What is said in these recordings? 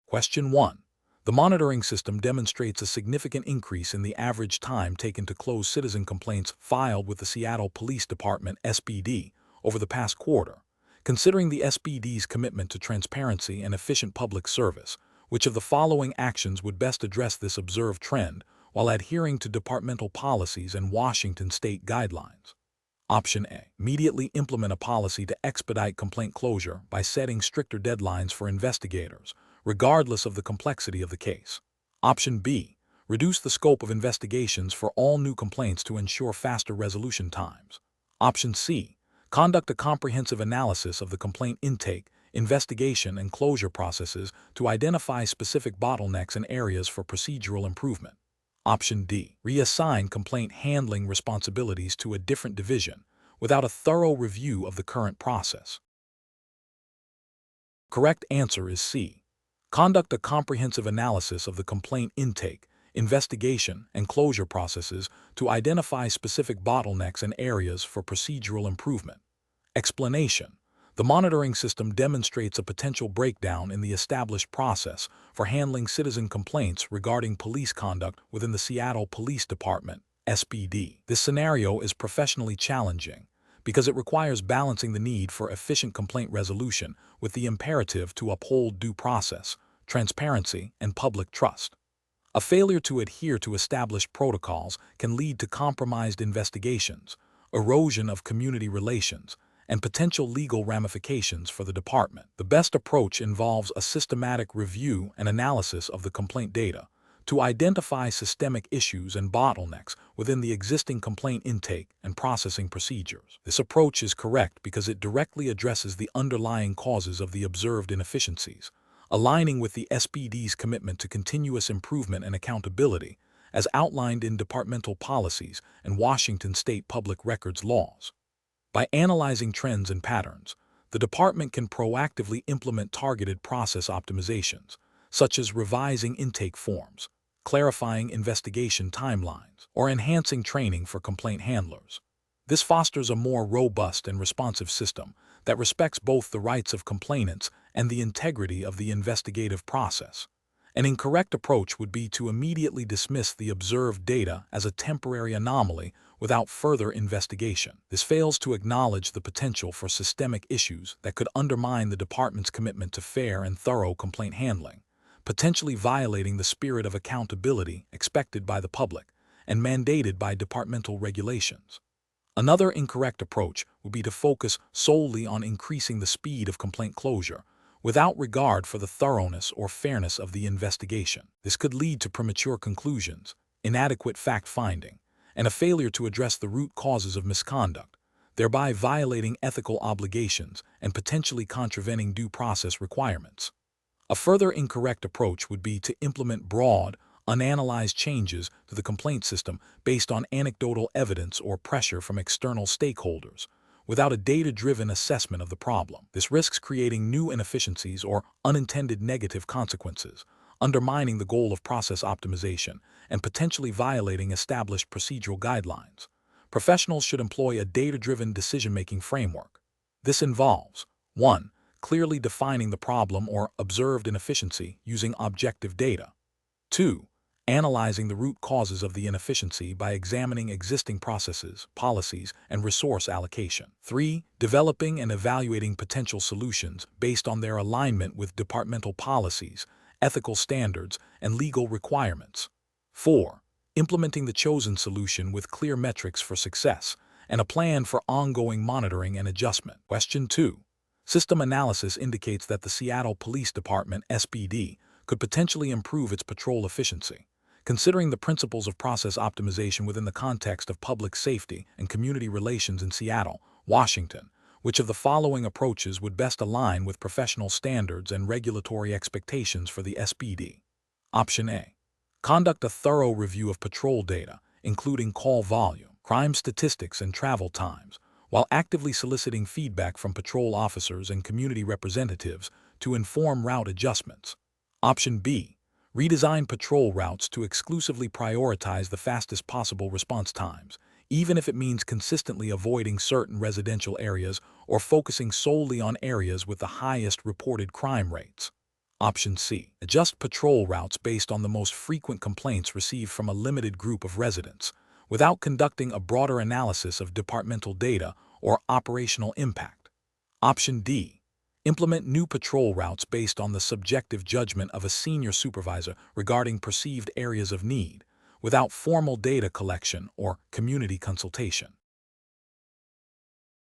Question 1. The monitoring system demonstrates a significant increase in the average time taken to close citizen complaints filed with the Seattle Police Department (SPD) over the past quarter. Considering the SPD's commitment to transparency and efficient public service, which of the following actions would best address this observed trend while adhering to departmental policies and Washington state guidelines? Option A. Immediately implement a policy to expedite complaint closure by setting stricter deadlines for investigators, regardless of the complexity of the case. Option B. Reduce the scope of investigations for all new complaints to ensure faster resolution times. Option C. Conduct a comprehensive analysis of the complaint intake, investigation, and closure processes to identify specific bottlenecks and areas for procedural improvement. Option D. Reassign complaint handling responsibilities to a different division without a thorough review of the current process. Correct answer is C. Conduct a comprehensive analysis of the complaint intake, investigation, and closure processes to identify specific bottlenecks and areas for procedural improvement. Explanation. The monitoring system demonstrates a potential breakdown in the established process for handling citizen complaints regarding police conduct within the Seattle Police Department (SPD). This scenario is professionally challenging because it requires balancing the need for efficient complaint resolution with the imperative to uphold due process, transparency, and public trust. A failure to adhere to established protocols can lead to compromised investigations, erosion of community relations, and potential legal ramifications for the department. The best approach involves a systematic review and analysis of the complaint data to identify systemic issues and bottlenecks within the existing complaint intake and processing procedures. This approach is correct because it directly addresses the underlying causes of the observed inefficiencies, aligning with the SPD's commitment to continuous improvement and accountability as outlined in departmental policies and Washington state public records laws. By analyzing trends and patterns, the department can proactively implement targeted process optimizations, such as revising intake forms, clarifying investigation timelines, or enhancing training for complaint handlers. This fosters a more robust and responsive system that respects both the rights of complainants and the integrity of the investigative process. An incorrect approach would be to immediately dismiss the observed data as a temporary anomaly without further investigation. This fails to acknowledge the potential for systemic issues that could undermine the department's commitment to fair and thorough complaint handling, potentially violating the spirit of accountability expected by the public and mandated by departmental regulations. Another incorrect approach would be to focus solely on increasing the speed of complaint closure, without regard for the thoroughness or fairness of the investigation. This could lead to premature conclusions, inadequate fact-finding, and a failure to address the root causes of misconduct, thereby violating ethical obligations and potentially contravening due process requirements. A further incorrect approach would be to implement broad, unanalyzed changes to the complaint system based on anecdotal evidence or pressure from external stakeholders, without a data-driven assessment of the problem. This risks creating new inefficiencies or unintended negative consequences, undermining the goal of process optimization and potentially violating established procedural guidelines. Professionals should employ a data-driven decision-making framework. This involves 1. Clearly defining the problem or observed inefficiency using objective data. 2. Analyzing the root causes of the inefficiency by examining existing processes, policies, and resource allocation. 3. Developing and evaluating potential solutions based on their alignment with departmental policies, ethical standards, and legal requirements. 4. Implementing the chosen solution with clear metrics for success and a plan for ongoing monitoring and adjustment. Question 2. System analysis indicates that the Seattle Police Department (SPD) could potentially improve its patrol efficiency. Considering the principles of process optimization within the context of public safety and community relations in Seattle, Washington, which of the following approaches would best align with professional standards and regulatory expectations for the SPD? Option A. Conduct a thorough review of patrol data, including call volume, crime statistics, and travel times, while actively soliciting feedback from patrol officers and community representatives to inform route adjustments. Option B. Redesign patrol routes to exclusively prioritize the fastest possible response times, even if it means consistently avoiding certain residential areas or focusing solely on areas with the highest reported crime rates. Option C. Adjust patrol routes based on the most frequent complaints received from a limited group of residents, without conducting a broader analysis of departmental data or operational impact. Option D. Implement new patrol routes based on the subjective judgment of a senior supervisor regarding perceived areas of need, without formal data collection or community consultation.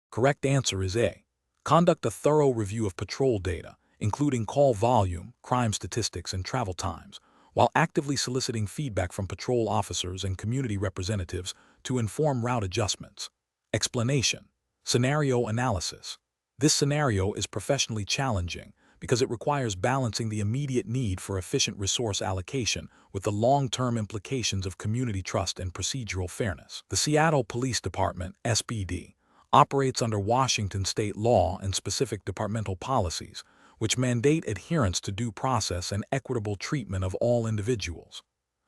Correct answer is A. Conduct a thorough review of patrol data, including call volume, crime statistics, and travel times, while actively soliciting feedback from patrol officers and community representatives to inform route adjustments. Explanation. Scenario analysis. This scenario is professionally challenging because it requires balancing the immediate need for efficient resource allocation with the long-term implications of community trust and procedural fairness. The Seattle Police Department, SPD, operates under Washington state law and specific departmental policies, which mandate adherence to due process and equitable treatment of all individuals.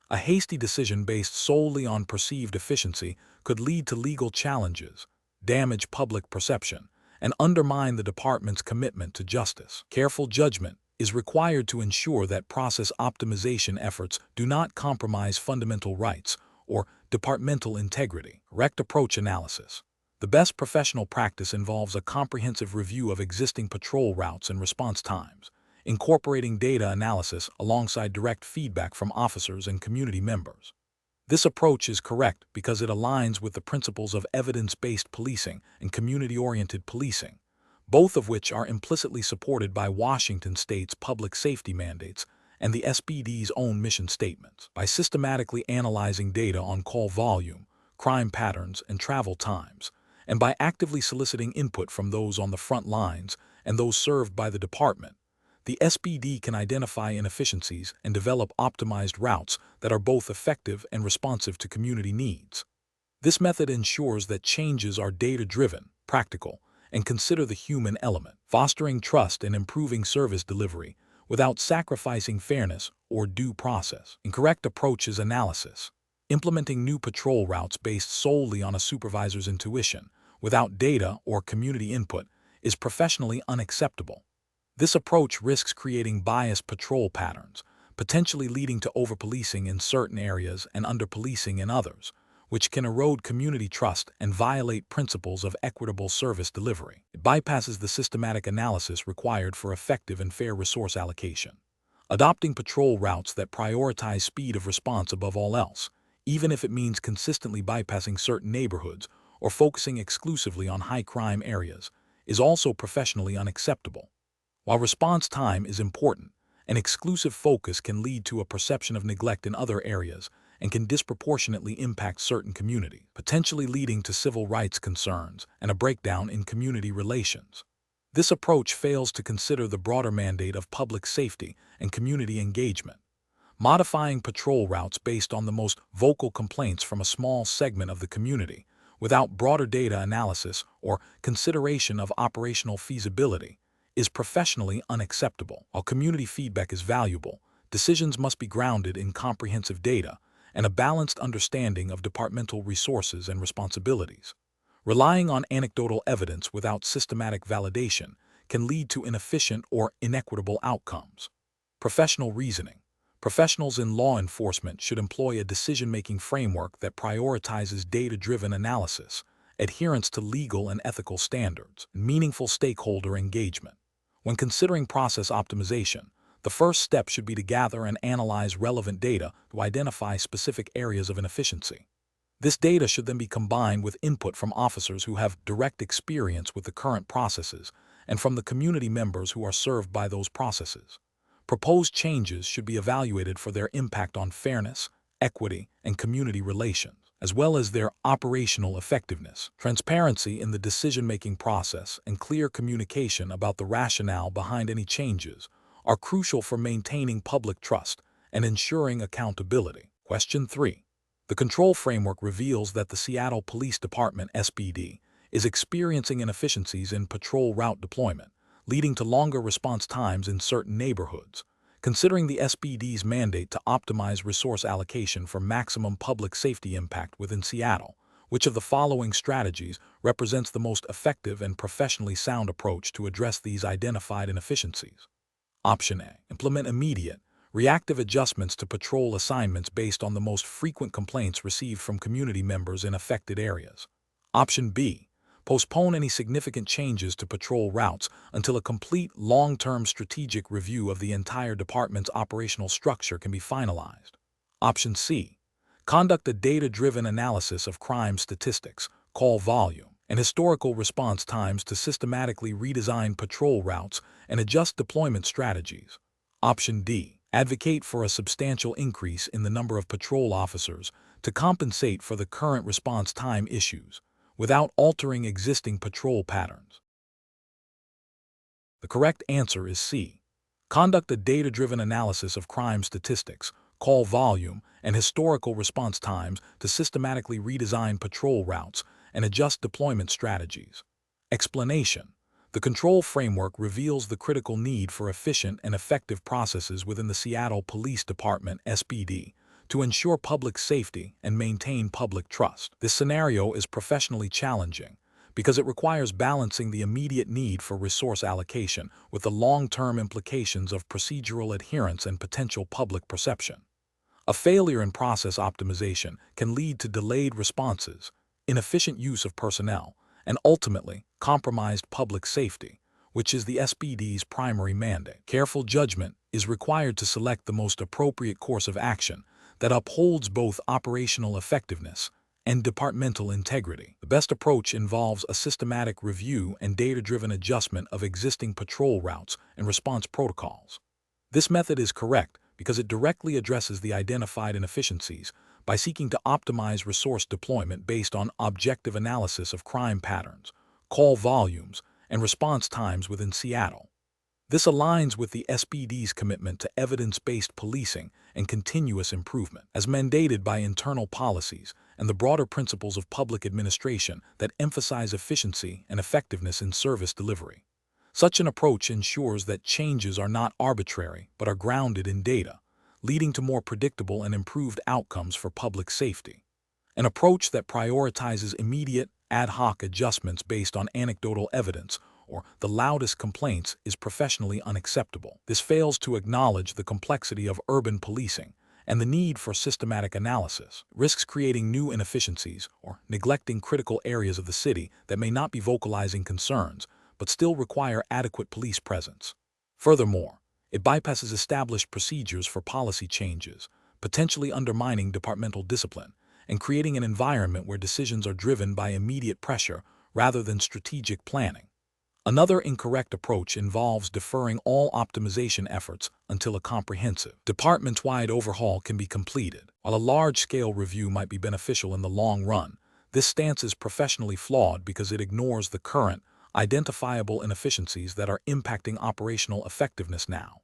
A hasty decision based solely on perceived efficiency could lead to legal challenges, damage public perception, and undermine the department's commitment to justice. Careful judgment is required to ensure that process optimization efforts do not compromise fundamental rights or departmental integrity. Correct approach analysis. The best professional practice involves a comprehensive review of existing patrol routes and response times, incorporating data analysis alongside direct feedback from officers and community members. This approach is correct because it aligns with the principles of evidence-based policing and community-oriented policing, both of which are implicitly supported by Washington state's public safety mandates and the SPD's own mission statements. By systematically analyzing data on call volume, crime patterns, and travel times, and by actively soliciting input from those on the front lines and those served by the department, the SPD can identify inefficiencies and develop optimized routes that are both effective and responsive to community needs. This method ensures that changes are data-driven, practical, and consider the human element, fostering trust and improving service delivery without sacrificing fairness or due process. Incorrect approach is analysis. Implementing new patrol routes based solely on a supervisor's intuition, without data or community input, is professionally unacceptable. This approach risks creating biased patrol patterns, potentially leading to over-policing in certain areas and under-policing in others, which can erode community trust and violate principles of equitable service delivery. It bypasses the systematic analysis required for effective and fair resource allocation. Adopting patrol routes that prioritize speed of response above all else, even if it means consistently bypassing certain neighborhoods or focusing exclusively on high-crime areas, is also professionally unacceptable. While response time is important, an exclusive focus can lead to a perception of neglect in other areas and can disproportionately impact certain communities, potentially leading to civil rights concerns and a breakdown in community relations. This approach fails to consider the broader mandate of public safety and community engagement. Modifying patrol routes based on the most vocal complaints from a small segment of the community, without broader data analysis or consideration of operational feasibility, is professionally unacceptable. While community feedback is valuable, decisions must be grounded in comprehensive data and a balanced understanding of departmental resources and responsibilities. Relying on anecdotal evidence without systematic validation can lead to inefficient or inequitable outcomes. Professional reasoning. Professionals in law enforcement should employ a decision-making framework that prioritizes data-driven analysis, adherence to legal and ethical standards, and meaningful stakeholder engagement. When considering process optimization, the first step should be to gather and analyze relevant data to identify specific areas of inefficiency. This data should then be combined with input from officers who have direct experience with the current processes and from the community members who are served by those processes. Proposed changes should be evaluated for their impact on fairness, equity, and community relations, as well as their operational effectiveness. Transparency in the decision-making process and clear communication about the rationale behind any changes are crucial for maintaining public trust and ensuring accountability. Question 3. The control framework reveals that the Seattle Police Department (SPD) is experiencing inefficiencies in patrol route deployment, leading to longer response times in certain neighborhoods. Considering the SPD's mandate to optimize resource allocation for maximum public safety impact within Seattle, which of the following strategies represents the most effective and professionally sound approach to address these identified inefficiencies? Option A. Implement immediate, reactive adjustments to patrol assignments based on the most frequent complaints received from community members in affected areas. Option B. Postpone any significant changes to patrol routes until a complete long-term strategic review of the entire department's operational structure can be finalized. Option C. Conduct a data-driven analysis of crime statistics, call volume, and historical response times to systematically redesign patrol routes and adjust deployment strategies. Option D. Advocate for a substantial increase in the number of patrol officers to compensate for the current response time issues, without altering existing patrol patterns. The correct answer is C. Conduct a data-driven analysis of crime statistics, call volume, and historical response times to systematically redesign patrol routes and adjust deployment strategies. Explanation: the control framework reveals the critical need for efficient and effective processes within the Seattle Police Department (SPD) to ensure public safety and maintain public trust. This scenario is professionally challenging because it requires balancing the immediate need for resource allocation with the long-term implications of procedural adherence and potential public perception. A failure in process optimization can lead to delayed responses, inefficient use of personnel, and ultimately compromised public safety, which is the SPD's primary mandate. Careful judgment is required to select the most appropriate course of action that upholds both operational effectiveness and departmental integrity. The best approach involves a systematic review and data-driven adjustment of existing patrol routes and response protocols. This method is correct because it directly addresses the identified inefficiencies by seeking to optimize resource deployment based on objective analysis of crime patterns, call volumes, and response times within Seattle. This aligns with the SPD's commitment to evidence-based policing and continuous improvement, as mandated by internal policies and the broader principles of public administration that emphasize efficiency and effectiveness in service delivery. Such an approach ensures that changes are not arbitrary but are grounded in data, leading to more predictable and improved outcomes for public safety. An approach that prioritizes immediate, ad hoc adjustments based on anecdotal evidence or the loudest complaints is professionally unacceptable. This fails to acknowledge the complexity of urban policing and the need for systematic analysis, risks creating new inefficiencies or neglecting critical areas of the city that may not be vocalizing concerns but still require adequate police presence. Furthermore, it bypasses established procedures for policy changes, potentially undermining departmental discipline and creating an environment where decisions are driven by immediate pressure rather than strategic planning. Another incorrect approach involves deferring all optimization efforts until a comprehensive, department-wide overhaul can be completed. While a large-scale review might be beneficial in the long run, this stance is professionally flawed because it ignores the current, identifiable inefficiencies that are impacting operational effectiveness now.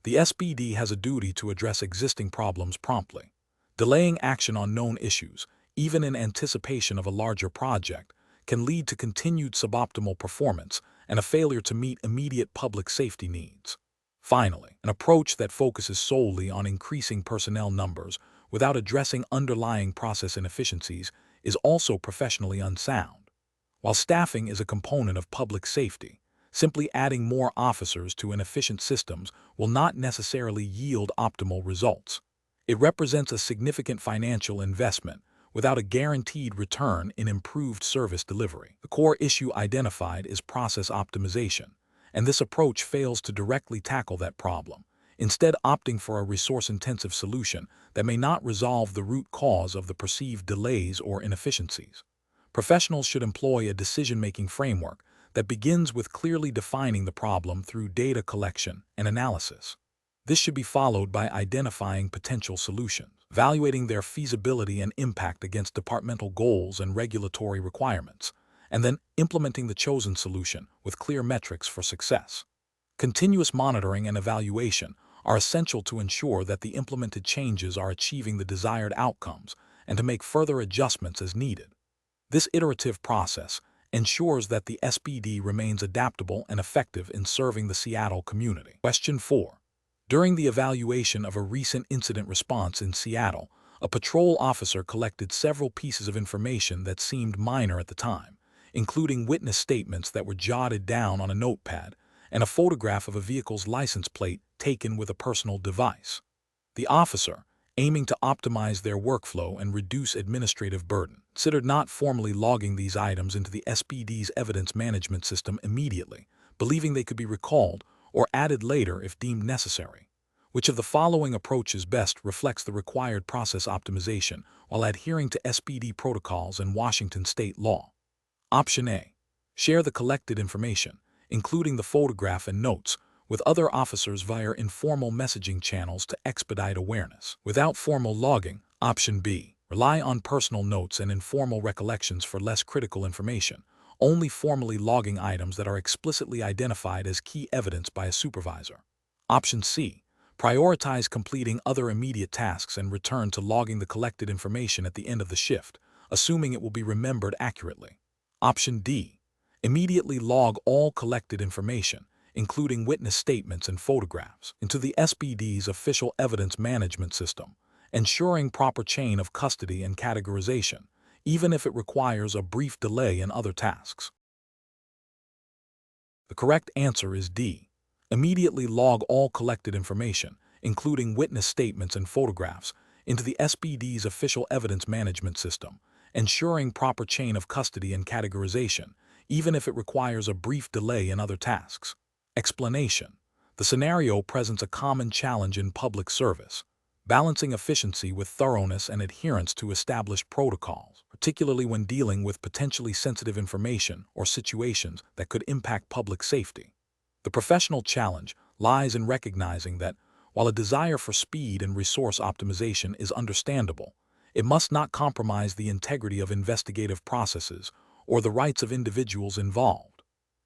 The SPD has a duty to address existing problems promptly. Delaying action on known issues, even in anticipation of a larger project, can lead to continued suboptimal performance and a failure to meet immediate public safety needs. Finally, an approach that focuses solely on increasing personnel numbers without addressing underlying process inefficiencies is also professionally unsound. While staffing is a component of public safety, simply adding more officers to inefficient systems will not necessarily yield optimal results. It represents a significant financial investment without a guaranteed return in improved service delivery. The core issue identified is process optimization, and this approach fails to directly tackle that problem, instead opting for a resource-intensive solution that may not resolve the root cause of the perceived delays or inefficiencies. Professionals should employ a decision-making framework that begins with clearly defining the problem through data collection and analysis. This should be followed by identifying potential solutions, evaluating their feasibility and impact against departmental goals and regulatory requirements, and then implementing the chosen solution with clear metrics for success. Continuous monitoring and evaluation are essential to ensure that the implemented changes are achieving the desired outcomes and to make further adjustments as needed. This iterative process ensures that the SPD remains adaptable and effective in serving the Seattle community. Question 4. During the evaluation of a recent incident response in Seattle, a patrol officer collected several pieces of information that seemed minor at the time, including witness statements that were jotted down on a notepad and a photograph of a vehicle's license plate taken with a personal device. The officer, aiming to optimize their workflow and reduce administrative burden, considered not formally logging these items into the SPD's evidence management system immediately, believing they could be recalled or added later if deemed necessary. Which of the following approaches best reflects the required process optimization while adhering to SPD protocols and Washington state law? Option A. Share the collected information, including the photograph and notes, with other officers via informal messaging channels to expedite awareness. Without formal logging. Option B. Rely on personal notes and informal recollections for less critical information, only formally logging items that are explicitly identified as key evidence by a supervisor. Option C. Prioritize completing other immediate tasks and return to logging the collected information at the end of the shift, assuming it will be remembered accurately. Option D. Immediately log all collected information, including witness statements and photographs, into the SPD's official evidence management system, ensuring proper chain of custody and categorization, even if it requires a brief delay in other tasks. The correct answer is D. Immediately log all collected information, including witness statements and photographs, into the SPD's official evidence management system, ensuring proper chain of custody and categorization, even if it requires a brief delay in other tasks. Explanation. The scenario presents a common challenge in public service, balancing efficiency with thoroughness and adherence to established protocols, particularly when dealing with potentially sensitive information or situations that could impact public safety. The professional challenge lies in recognizing that, while a desire for speed and resource optimization is understandable, it must not compromise the integrity of investigative processes or the rights of individuals involved.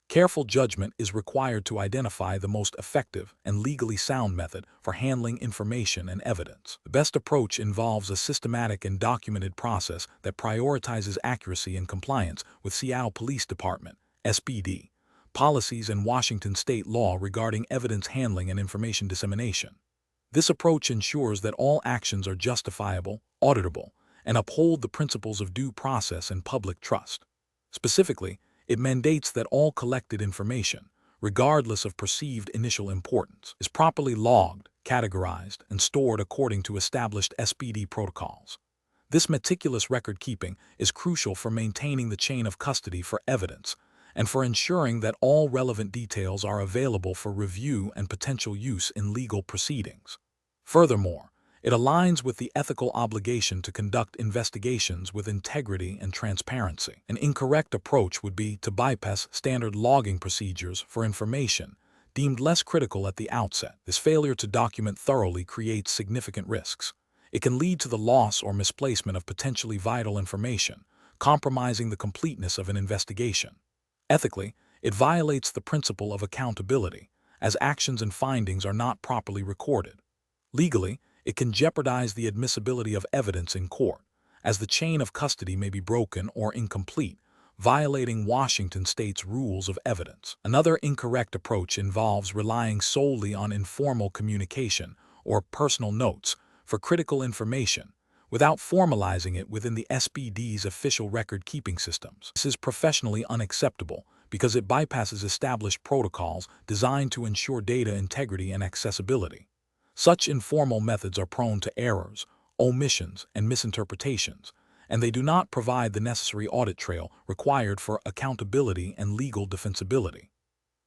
Careful judgment is required to identify the most effective and legally sound method for handling information and evidence. The best approach involves a systematic and documented process that prioritizes accuracy and compliance with Seattle Police Department, SPD, policies and Washington state law regarding evidence handling and information dissemination. This approach ensures that all actions are justifiable, auditable, and uphold the principles of due process and public trust. Specifically, it mandates that all collected information, regardless of perceived initial importance, is properly logged, categorized, and stored according to established SPD protocols. This meticulous record-keeping is crucial for maintaining the chain of custody for evidence and for ensuring that all relevant details are available for review and potential use in legal proceedings. Furthermore, it aligns with the ethical obligation to conduct investigations with integrity and transparency. An incorrect approach would be to bypass standard logging procedures for information deemed less critical at the outset. This failure to document thoroughly creates significant risks. It can lead to the loss or misplacement of potentially vital information, compromising the completeness of an investigation. Ethically, it violates the principle of accountability, as actions and findings are not properly recorded. Legally, it can jeopardize the admissibility of evidence in court, as the chain of custody may be broken or incomplete, violating Washington state's rules of evidence. Another incorrect approach involves relying solely on informal communication or personal notes for critical information, without formalizing it within the SPD's official record-keeping systems. This is professionally unacceptable because it bypasses established protocols designed to ensure data integrity and accessibility. Such informal methods are prone to errors, omissions, and misinterpretations, and they do not provide the necessary audit trail required for accountability and legal defensibility.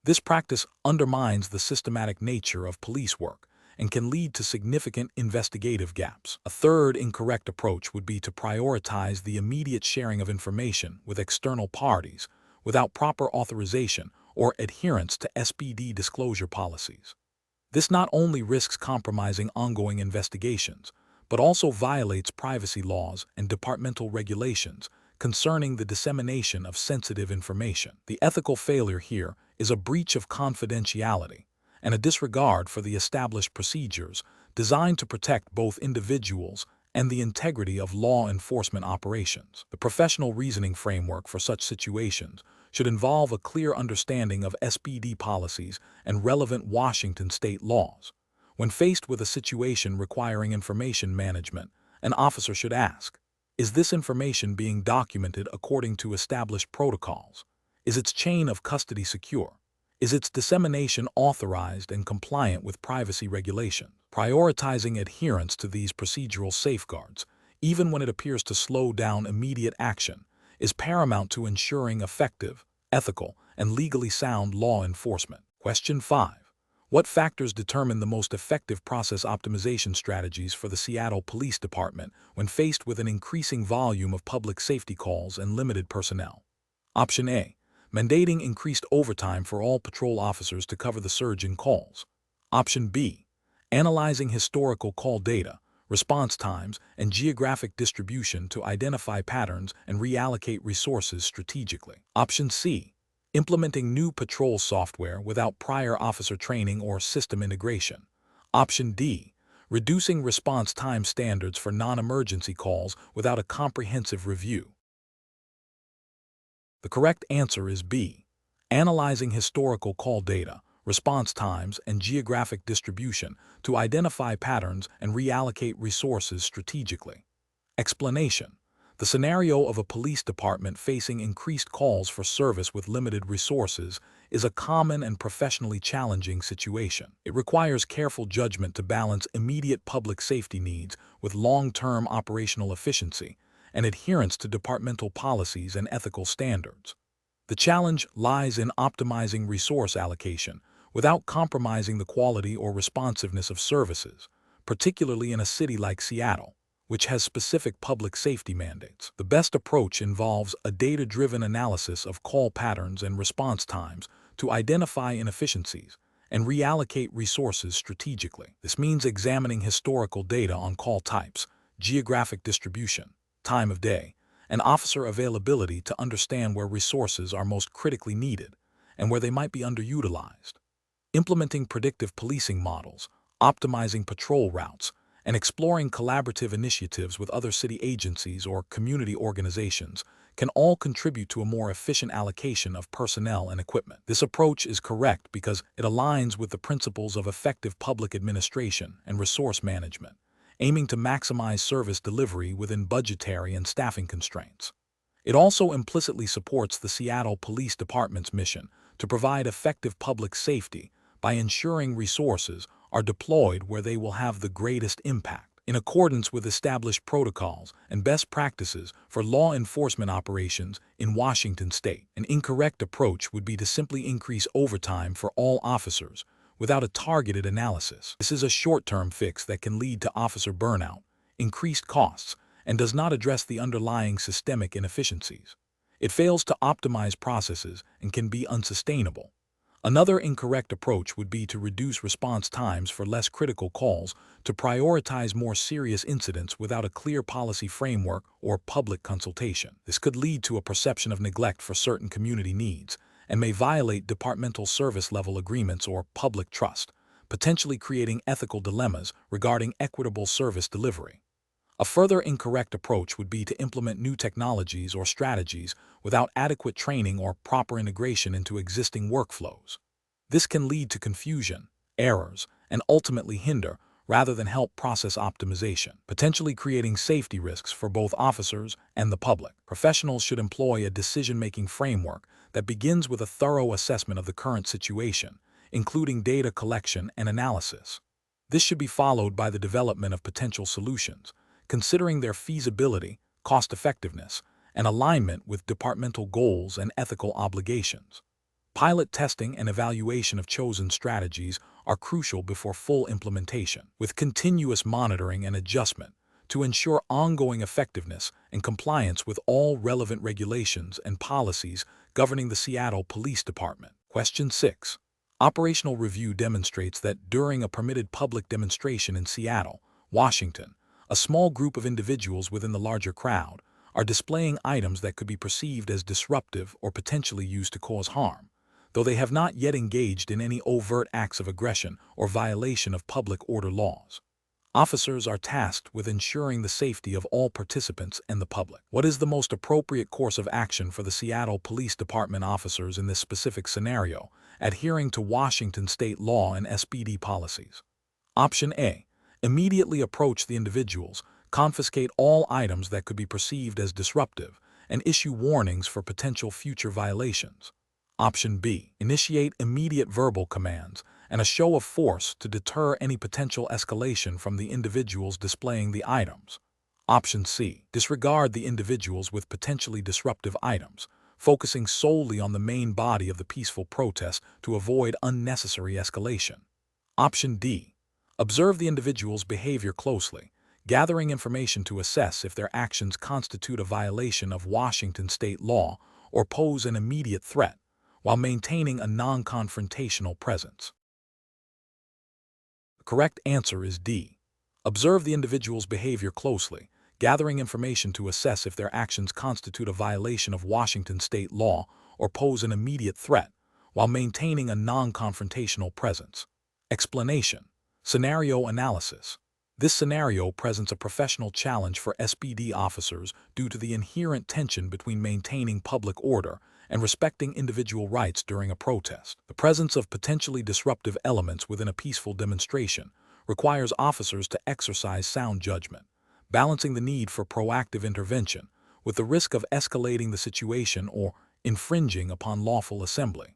This practice undermines the systematic nature of police work and can lead to significant investigative gaps. A third incorrect approach would be to prioritize the immediate sharing of information with external parties without proper authorization or adherence to SPD disclosure policies. This not only risks compromising ongoing investigations, but also violates privacy laws and departmental regulations concerning the dissemination of sensitive information. The ethical failure here is a breach of confidentiality and a disregard for the established procedures designed to protect both individuals and the integrity of law enforcement operations. The professional reasoning framework for such situations should involve a clear understanding of SPD policies and relevant Washington state laws. When faced with a situation requiring information management, an officer should ask, is this information being documented according to established protocols? Is its chain of custody secure? Is its dissemination authorized and compliant with privacy regulations? Prioritizing adherence to these procedural safeguards, even when it appears to slow down immediate action, is paramount to ensuring effective, ethical, and legally sound law enforcement. Question 5. What factors determine the most effective process optimization strategies for the Seattle Police Department when faced with an increasing volume of public safety calls and limited personnel? Option A. Mandating increased overtime for all patrol officers to cover the surge in calls. Option B. Analyzing historical call data, response times, and geographic distribution to identify patterns and reallocate resources strategically. Option C. Implementing new patrol software without prior officer training or system integration. Option D. Reducing response time standards for non-emergency calls without a comprehensive review. The correct answer is B. Analyzing historical call data, response times, and geographic distribution to identify patterns and reallocate resources strategically. Explanation. The scenario of a police department facing increased calls for service with limited resources is a common and professionally challenging situation. It requires careful judgment to balance immediate public safety needs with long-term operational efficiency and adherence to departmental policies and ethical standards. The challenge lies in optimizing resource allocation without compromising the quality or responsiveness of services, particularly in a city like Seattle, which has specific public safety mandates. The best approach involves a data-driven analysis of call patterns and response times to identify inefficiencies and reallocate resources strategically. This means examining historical data on call types, geographic distribution, time of day, and officer availability to understand where resources are most critically needed and where they might be underutilized. Implementing predictive policing models, optimizing patrol routes, and exploring collaborative initiatives with other city agencies or community organizations can all contribute to a more efficient allocation of personnel and equipment. This approach is correct because it aligns with the principles of effective public administration and resource management, aiming to maximize service delivery within budgetary and staffing constraints. It also implicitly supports the Seattle Police Department's mission to provide effective public safety by ensuring resources are deployed where they will have the greatest impact. In accordance with established protocols and best practices for law enforcement operations in Washington state, an incorrect approach would be to simply increase overtime for all officers without a targeted analysis. This is a short-term fix that can lead to officer burnout, increased costs, and does not address the underlying systemic inefficiencies. It fails to optimize processes and can be unsustainable. Another incorrect approach would be to reduce response times for less critical calls to prioritize more serious incidents without a clear policy framework or public consultation. This could lead to a perception of neglect for certain community needs and may violate departmental service level agreements or public trust, potentially creating ethical dilemmas regarding equitable service delivery. A further incorrect approach would be to implement new technologies or strategies without adequate training or proper integration into existing workflows. This can lead to confusion, errors, and ultimately hinder rather than help process optimization, potentially creating safety risks for both officers and the public. Professionals should employ a decision-making framework that begins with a thorough assessment of the current situation, including data collection and analysis. This should be followed by the development of potential solutions, considering their feasibility, cost-effectiveness, and alignment with departmental goals and ethical obligations. Pilot testing and evaluation of chosen strategies are crucial before full implementation, with continuous monitoring and adjustment to ensure ongoing effectiveness and compliance with all relevant regulations and policies governing the Seattle Police Department. Question 6. Operational review demonstrates that during a permitted public demonstration in Seattle, Washington, a small group of individuals within the larger crowd are displaying items that could be perceived as disruptive or potentially used to cause harm, though they have not yet engaged in any overt acts of aggression or violation of public order laws. Officers are tasked with ensuring the safety of all participants and the public. What is the most appropriate course of action for the Seattle Police Department officers in this specific scenario, adhering to Washington state law and SPD policies? Option A. Immediately approach the individuals, confiscate all items that could be perceived as disruptive, and issue warnings for potential future violations. Option B. Initiate immediate verbal commands and a show of force to deter any potential escalation from the individuals displaying the items. Option C. Disregard the individuals with potentially disruptive items, focusing solely on the main body of the peaceful protest to avoid unnecessary escalation. Option D. Observe the individual's behavior closely, gathering information to assess if their actions constitute a violation of Washington state law or pose an immediate threat, while maintaining a non-confrontational presence. The correct answer is D. Observe the individual's behavior closely, gathering information to assess if their actions constitute a violation of Washington state law or pose an immediate threat, while maintaining a non-confrontational presence. Explanation. Scenario analysis. This scenario presents a professional challenge for SPD officers due to the inherent tension between maintaining public order and respecting individual rights during a protest. The presence of potentially disruptive elements within a peaceful demonstration requires officers to exercise sound judgment, balancing the need for proactive intervention with the risk of escalating the situation or infringing upon lawful assembly.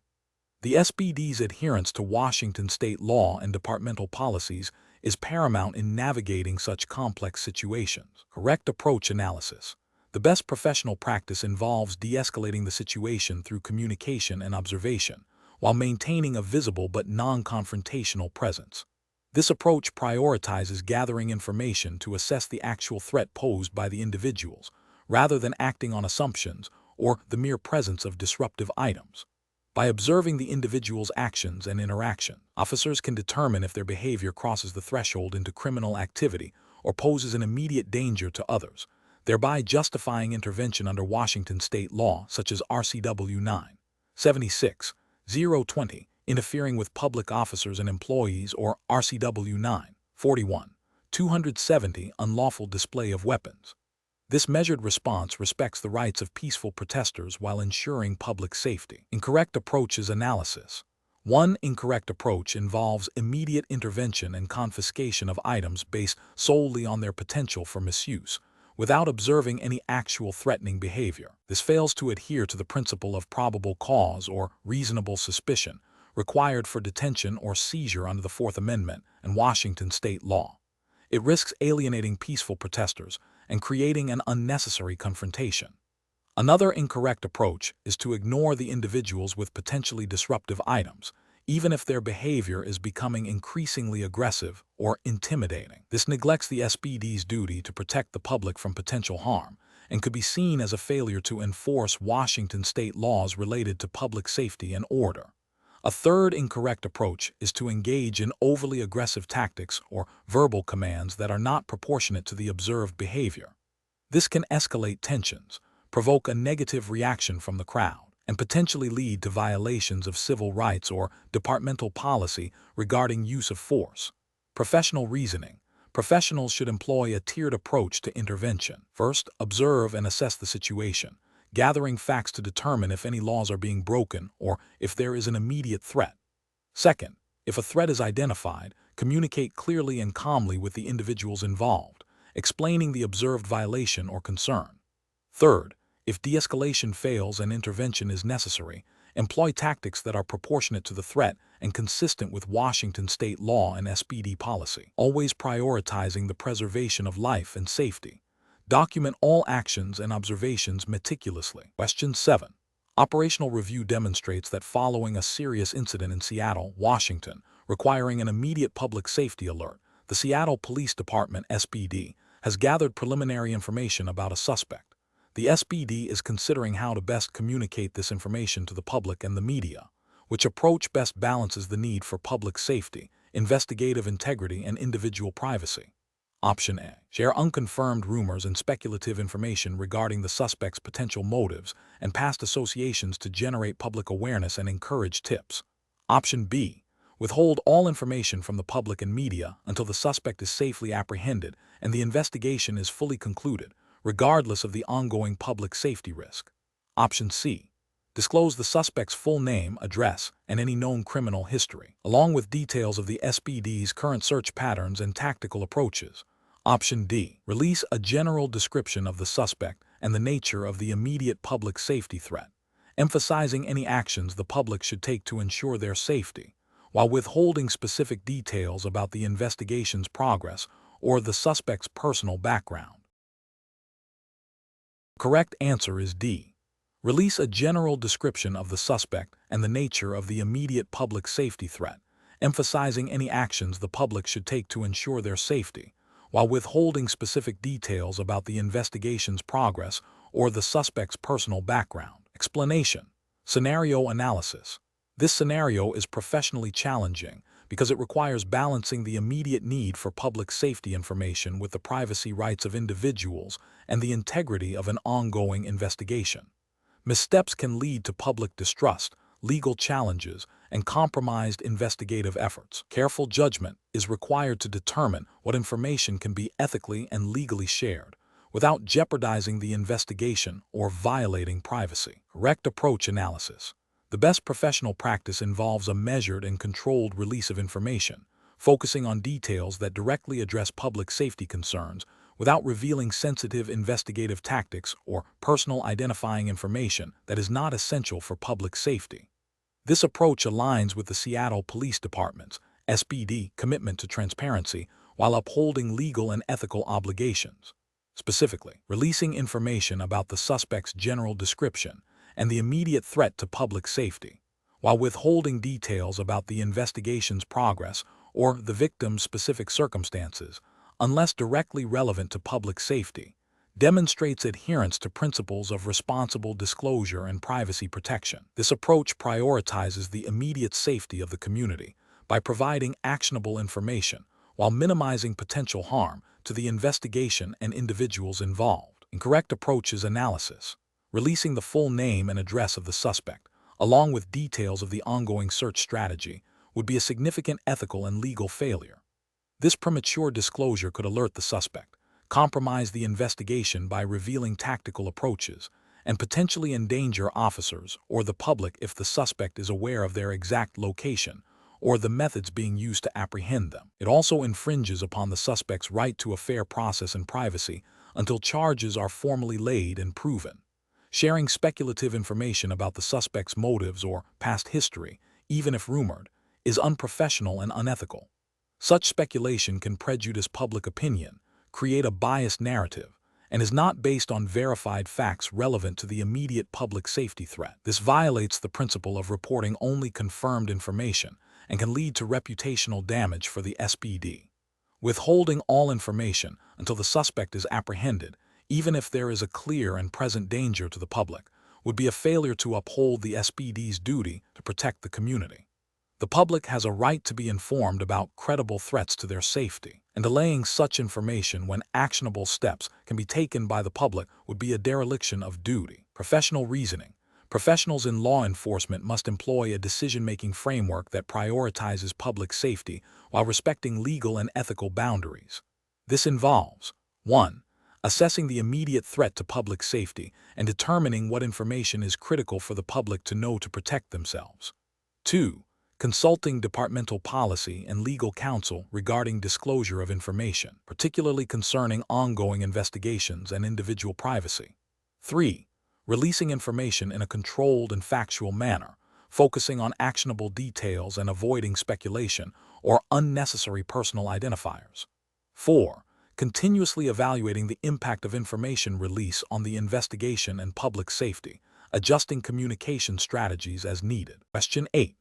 The SPD's adherence to Washington state law and departmental policies is paramount in navigating such complex situations. Correct approach analysis. The best professional practice involves de-escalating the situation through communication and observation, while maintaining a visible but non-confrontational presence. This approach prioritizes gathering information to assess the actual threat posed by the individuals, rather than acting on assumptions or the mere presence of disruptive items. By observing the individual's actions and interaction, officers can determine if their behavior crosses the threshold into criminal activity or poses an immediate danger to others, thereby justifying intervention under Washington state law such as RCW 9-76-020, interfering with public officers and employees, or RCW 9-41-270, unlawful display of weapons. This measured response respects the rights of peaceful protesters while ensuring public safety. Incorrect approaches analysis. One incorrect approach involves immediate intervention and confiscation of items based solely on their potential for misuse, without observing any actual threatening behavior. This fails to adhere to the principle of probable cause or reasonable suspicion required for detention or seizure under the Fourth Amendment and Washington state law. It risks alienating peaceful protesters and creating an unnecessary confrontation. Another incorrect approach is to ignore the individuals with potentially disruptive items, even if their behavior is becoming increasingly aggressive or intimidating. This neglects the SPD's duty to protect the public from potential harm and could be seen as a failure to enforce Washington state laws related to public safety and order. A third incorrect approach is to engage in overly aggressive tactics or verbal commands that are not proportionate to the observed behavior. This can escalate tensions, provoke a negative reaction from the crowd, and potentially lead to violations of civil rights or departmental policy regarding use of force. Professional reasoning. Professionals should employ a tiered approach to intervention. First, observe and assess the situation, gathering facts to determine if any laws are being broken or if there is an immediate threat. Second, if a threat is identified, communicate clearly and calmly with the individuals involved, explaining the observed violation or concern. Third, if de-escalation fails and intervention is necessary, employ tactics that are proportionate to the threat and consistent with Washington state law and SPD policy, always prioritizing the preservation of life and safety. Document all actions and observations meticulously. Question 7. Operational review demonstrates that following a serious incident in Seattle, Washington, requiring an immediate public safety alert, the Seattle Police Department (SPD) has gathered preliminary information about a suspect. The SPD is considering how to best communicate this information to the public and the media. Which approach best balances the need for public safety, investigative integrity, and individual privacy? Option A. Share unconfirmed rumors and speculative information regarding the suspect's potential motives and past associations to generate public awareness and encourage tips. Option B. Withhold all information from the public and media until the suspect is safely apprehended and the investigation is fully concluded, regardless of the ongoing public safety risk. Option C. Disclose the suspect's full name, address, and any known criminal history, along with details of the SPD's current search patterns and tactical approaches. Option D. Release a general description of the suspect and the nature of the immediate public safety threat, emphasizing any actions the public should take to ensure their safety, while withholding specific details about the investigation's progress or the suspect's personal background. Correct answer is D. Release a general description of the suspect and the nature of the immediate public safety threat, emphasizing any actions the public should take to ensure their safety, while withholding specific details about the investigation's progress or the suspect's personal background. Explanation. Scenario analysis. This scenario is professionally challenging because it requires balancing the immediate need for public safety information with the privacy rights of individuals and the integrity of an ongoing investigation. Missteps can lead to public distrust, legal challenges, and compromised investigative efforts. Careful judgment is required to determine what information can be ethically and legally shared without jeopardizing the investigation or violating privacy. Correct approach analysis. The best professional practice involves a measured and controlled release of information, focusing on details that directly address public safety concerns without revealing sensitive investigative tactics or personal identifying information that is not essential for public safety. This approach aligns with the Seattle Police Department's SPD commitment to transparency while upholding legal and ethical obligations. Specifically, releasing information about the suspect's general description and the immediate threat to public safety, while withholding details about the investigation's progress or the victim's specific circumstances, unless directly relevant to public safety, demonstrates adherence to principles of responsible disclosure and privacy protection. This approach prioritizes the immediate safety of the community by providing actionable information while minimizing potential harm to the investigation and individuals involved. Incorrect approach is analysis. Releasing the full name and address of the suspect, along with details of the ongoing search strategy, would be a significant ethical and legal failure. This premature disclosure could alert the suspect, compromise the investigation by revealing tactical approaches, and potentially endanger officers or the public if the suspect is aware of their exact location or the methods being used to apprehend them. It also infringes upon the suspect's right to a fair process and privacy until charges are formally laid and proven. Sharing speculative information about the suspect's motives or past history, even if rumored, is unprofessional and unethical. Such speculation can prejudice public opinion, create a biased narrative, and is not based on verified facts relevant to the immediate public safety threat. This violates the principle of reporting only confirmed information and can lead to reputational damage for the SPD. Withholding all information until the suspect is apprehended, even if there is a clear and present danger to the public, would be a failure to uphold the SPD's duty to protect the community. The public has a right to be informed about credible threats to their safety, and delaying such information when actionable steps can be taken by the public would be a dereliction of duty. Professional reasoning. Professionals in law enforcement must employ a decision-making framework that prioritizes public safety while respecting legal and ethical boundaries. This involves 1. Assessing the immediate threat to public safety and determining what information is critical for the public to know to protect themselves. 2. Consulting departmental policy and legal counsel regarding disclosure of information, particularly concerning ongoing investigations and individual privacy. 3. Releasing information in a controlled and factual manner, focusing on actionable details and avoiding speculation or unnecessary personal identifiers. 4. Continuously evaluating the impact of information release on the investigation and public safety, adjusting communication strategies as needed. Question 8.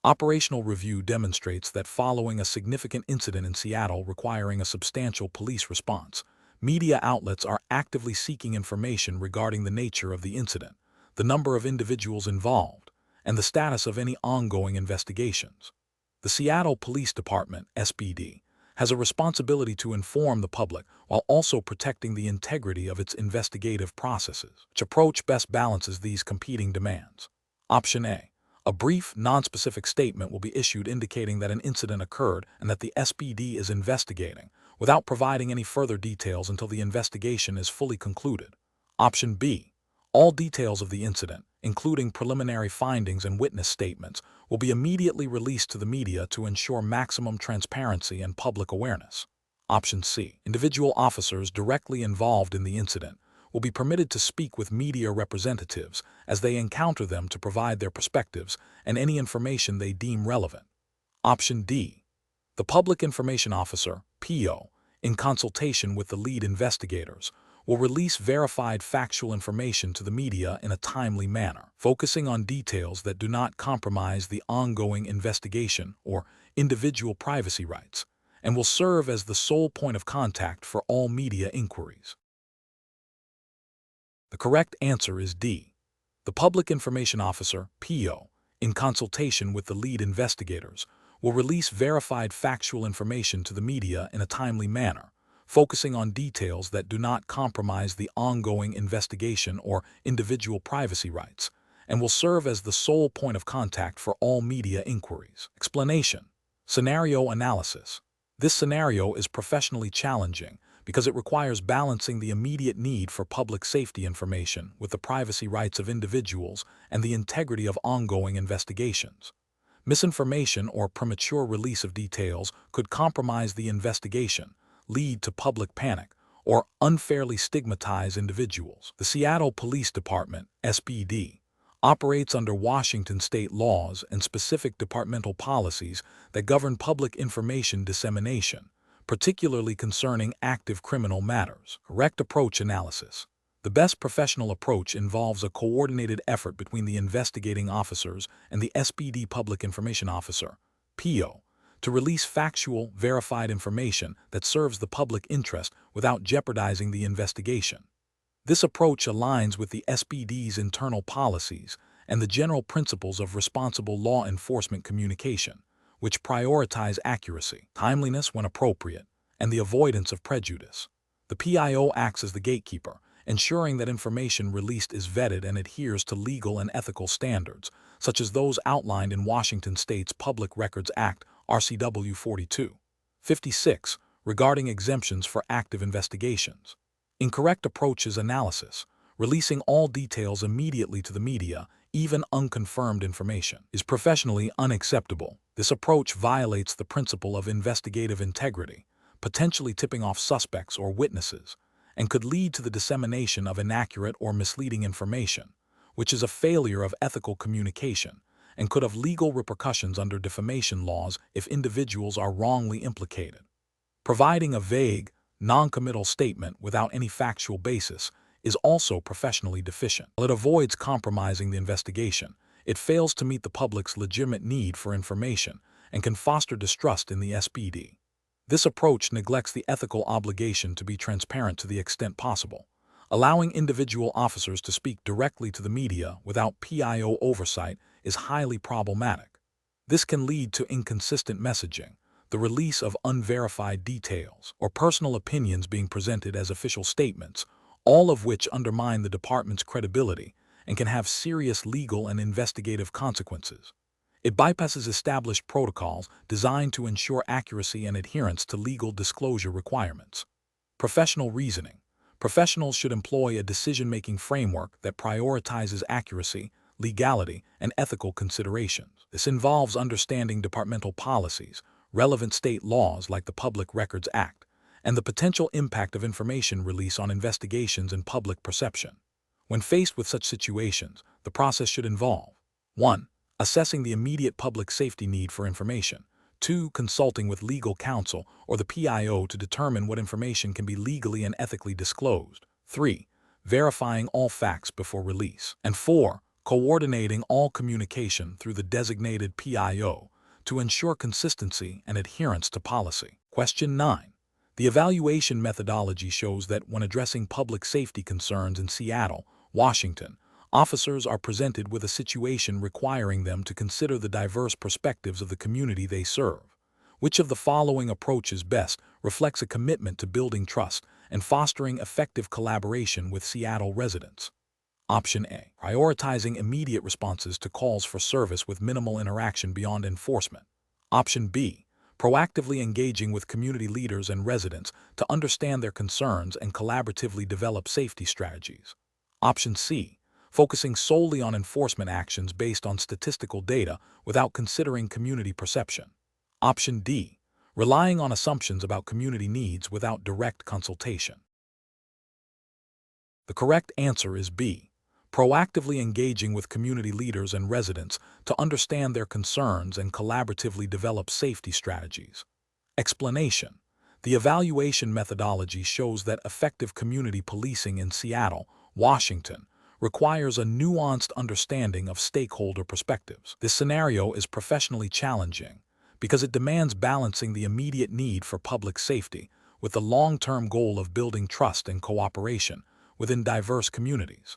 Operational review demonstrates that following a significant incident in Seattle requiring a substantial police response, media outlets are actively seeking information regarding the nature of the incident, the number of individuals involved, and the status of any ongoing investigations. The Seattle Police Department, SPD, has a responsibility to inform the public while also protecting the integrity of its investigative processes. Which approach best balances these competing demands? Option A. A brief, nonspecific statement will be issued indicating that an incident occurred and that the SPD is investigating, without providing any further details until the investigation is fully concluded. Option B. All details of the incident, including preliminary findings and witness statements, will be immediately released to the media to ensure maximum transparency and public awareness. Option C. Individual officers directly involved in the incident will be permitted to speak with media representatives as they encounter them to provide their perspectives and any information they deem relevant. Option D. The Public Information Officer, PO, in consultation with the lead investigators, will release verified factual information to the media in a timely manner, focusing on details that do not compromise the ongoing investigation or individual privacy rights, and will serve as the sole point of contact for all media inquiries. The correct answer is D. The Public Information Officer, PO, in consultation with the lead investigators, will release verified factual information to the media in a timely manner, focusing on details that do not compromise the ongoing investigation or individual privacy rights, and will serve as the sole point of contact for all media inquiries. Explanation. Scenario analysis. This scenario is professionally challenging because it requires balancing the immediate need for public safety information with the privacy rights of individuals and the integrity of ongoing investigations. Misinformation or premature release of details could compromise the investigation, lead to public panic, or unfairly stigmatize individuals. The Seattle Police Department, SPD, operates under Washington state laws and specific departmental policies that govern public information dissemination, particularly concerning active criminal matters. Correct approach analysis. The best professional approach involves a coordinated effort between the investigating officers and the SPD Public Information Officer, PO, to release factual, verified information that serves the public interest without jeopardizing the investigation. This approach aligns with the SPD's internal policies and the general principles of responsible law enforcement communication, which prioritize accuracy, timeliness when appropriate, and the avoidance of prejudice. The PIO acts as the gatekeeper, ensuring that information released is vetted and adheres to legal and ethical standards, such as those outlined in Washington State's Public Records Act, RCW 42/56, regarding exemptions for active investigations. Incorrect approach is analysis. Releasing all details immediately to the media, even unconfirmed information, is professionally unacceptable. This approach violates the principle of investigative integrity, potentially tipping off suspects or witnesses, and could lead to the dissemination of inaccurate or misleading information, which is a failure of ethical communication and could have legal repercussions under defamation laws if individuals are wrongly implicated. Providing a vague, non-committal statement without any factual basis is also professionally deficient. While it avoids compromising the investigation, it fails to meet the public's legitimate need for information and can foster distrust in the SPD. This approach neglects the ethical obligation to be transparent to the extent possible. Allowing individual officers to speak directly to the media without PIO oversight is highly problematic. This can lead to inconsistent messaging, the release of unverified details, or personal opinions being presented as official statements, all of which undermine the department's credibility and can have serious legal and investigative consequences. It bypasses established protocols designed to ensure accuracy and adherence to legal disclosure requirements. Professional reasoning. Professionals should employ a decision-making framework that prioritizes accuracy, legality, and ethical considerations. This involves understanding departmental policies, relevant state laws like the Public Records Act, and the potential impact of information release on investigations and public perception. When faced with such situations, the process should involve 1. Assessing the immediate public safety need for information. 2. Consulting with legal counsel or the PIO to determine what information can be legally and ethically disclosed. 3. Verifying all facts before release. And 4. Coordinating all communication through the designated PIO to ensure consistency and adherence to policy. Question 9. The evaluation methodology shows that when addressing public safety concerns in Seattle, Washington, officers are presented with a situation requiring them to consider the diverse perspectives of the community they serve. Which of the following approaches best reflects a commitment to building trust and fostering effective collaboration with Seattle residents? Option A. Prioritizing immediate responses to calls for service with minimal interaction beyond enforcement. Option B. Proactively engaging with community leaders and residents to understand their concerns and collaboratively develop safety strategies. Option C. Focusing solely on enforcement actions based on statistical data without considering community perception. Option D. Relying on assumptions about community needs without direct consultation. The correct answer is B. Proactively engaging with community leaders and residents to understand their concerns and collaboratively develop safety strategies. Explanation. The evaluation methodology shows that effective community policing in Seattle, Washington, requires a nuanced understanding of stakeholder perspectives. This scenario is professionally challenging because it demands balancing the immediate need for public safety with the long-term goal of building trust and cooperation within diverse communities.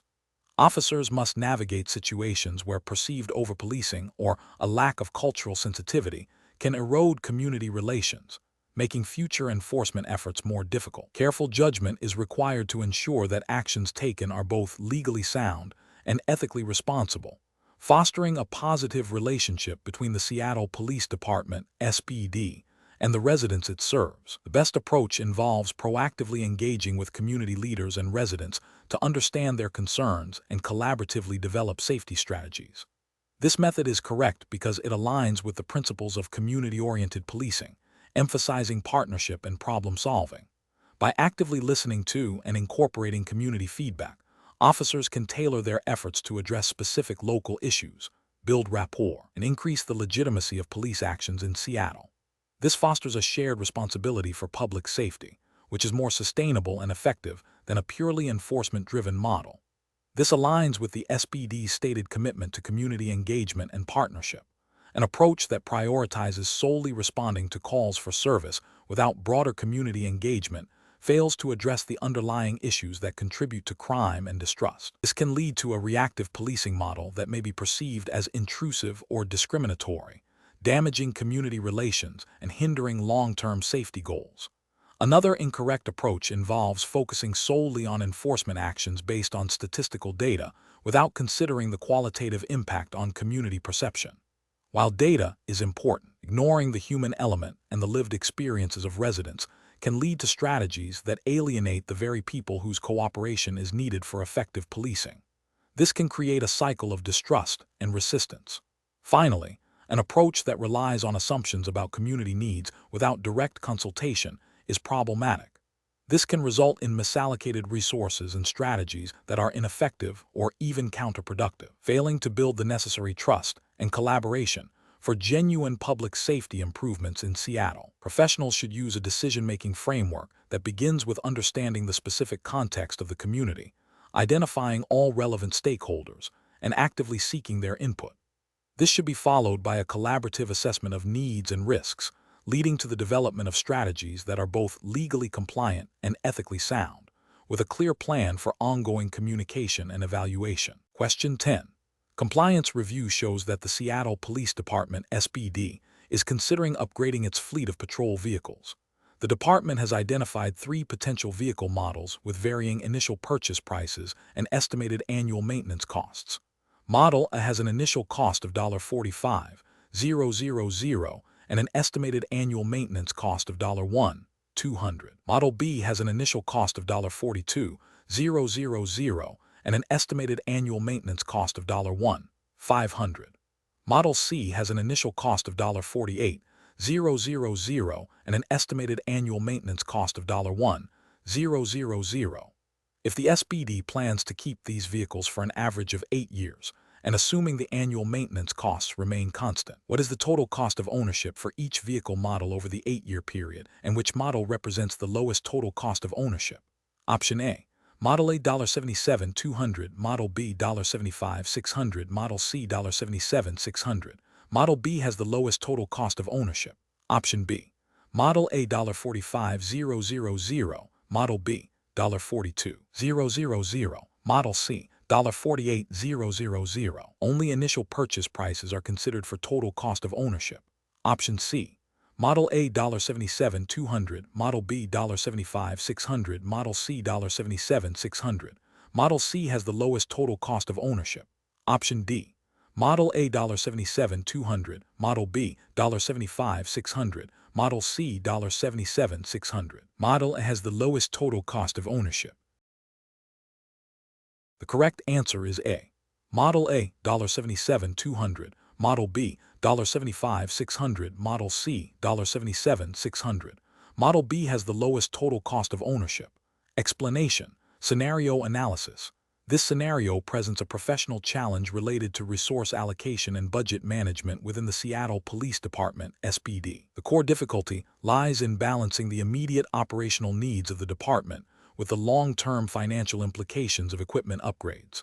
Officers must navigate situations where perceived overpolicing or a lack of cultural sensitivity can erode community relations, making future enforcement efforts more difficult. Careful judgment is required to ensure that actions taken are both legally sound and ethically responsible, fostering a positive relationship between the Seattle Police Department, SPD, and the residents it serves. The best approach involves proactively engaging with community leaders and residents to understand their concerns and collaboratively develop safety strategies. This method is correct because it aligns with the principles of community-oriented policing, emphasizing partnership and problem-solving. By actively listening to and incorporating community feedback, officers can tailor their efforts to address specific local issues, build rapport, and increase the legitimacy of police actions in Seattle. This fosters a shared responsibility for public safety, which is more sustainable and effective than a purely enforcement-driven model. This aligns with the SPD's stated commitment to community engagement and partnership, an approach that prioritizes solely responding to calls for service without broader community engagement fails to address the underlying issues that contribute to crime and distrust. This can lead to a reactive policing model that may be perceived as intrusive or discriminatory, damaging community relations and hindering long-term safety goals. Another incorrect approach involves focusing solely on enforcement actions based on statistical data without considering the qualitative impact on community perception. While data is important, ignoring the human element and the lived experiences of residents can lead to strategies that alienate the very people whose cooperation is needed for effective policing. This can create a cycle of distrust and resistance. Finally, an approach that relies on assumptions about community needs without direct consultation is problematic. This can result in misallocated resources and strategies that are ineffective or even counterproductive, failing to build the necessary trust and collaboration for genuine public safety improvements in Seattle. Professionals should use a decision-making framework that begins with understanding the specific context of the community, identifying all relevant stakeholders, and actively seeking their input. This should be followed by a collaborative assessment of needs and risks, leading to the development of strategies that are both legally compliant and ethically sound, with a clear plan for ongoing communication and evaluation. Question 10. Compliance review shows that the Seattle Police Department, SPD, is considering upgrading its fleet of patrol vehicles. The department has identified 3 potential vehicle models with varying initial purchase prices and estimated annual maintenance costs. Model A has an initial cost of $45,000 and an estimated annual maintenance cost of $1,200. Model B has an initial cost of $42,000 and an estimated annual maintenance cost of $1,500. Model C has an initial cost of $48,000 and an estimated annual maintenance cost of $1,000. If the SPD plans to keep these vehicles for an average of 8 years, and assuming the annual maintenance costs remain constant, what is the total cost of ownership for each vehicle model over the 8-year period, and which model represents the lowest total cost of ownership? Option A. Model A $77,200, Model B $75,600, Model C $77,600. Model B has the lowest total cost of ownership. Option B. Model A $45,000, Model B $42,000, Model C $48,000. Only initial purchase prices are considered for total cost of ownership. Option C. Model A $77,200, Model B $75,600, Model C $77,600. Model C has the lowest total cost of ownership. Option D. Model A $77,200, Model B $75,600, Model C $77,600. Model A has the lowest total cost of ownership. The correct answer is A. Model A $77,200, Model B $75,600, Model C $77,600. Model B has the lowest total cost of ownership. Explanation. Scenario analysis. This scenario presents a professional challenge related to resource allocation and budget management within the Seattle Police Department, SPD. The core difficulty lies in balancing the immediate operational needs of the department with the long-term financial implications of equipment upgrades.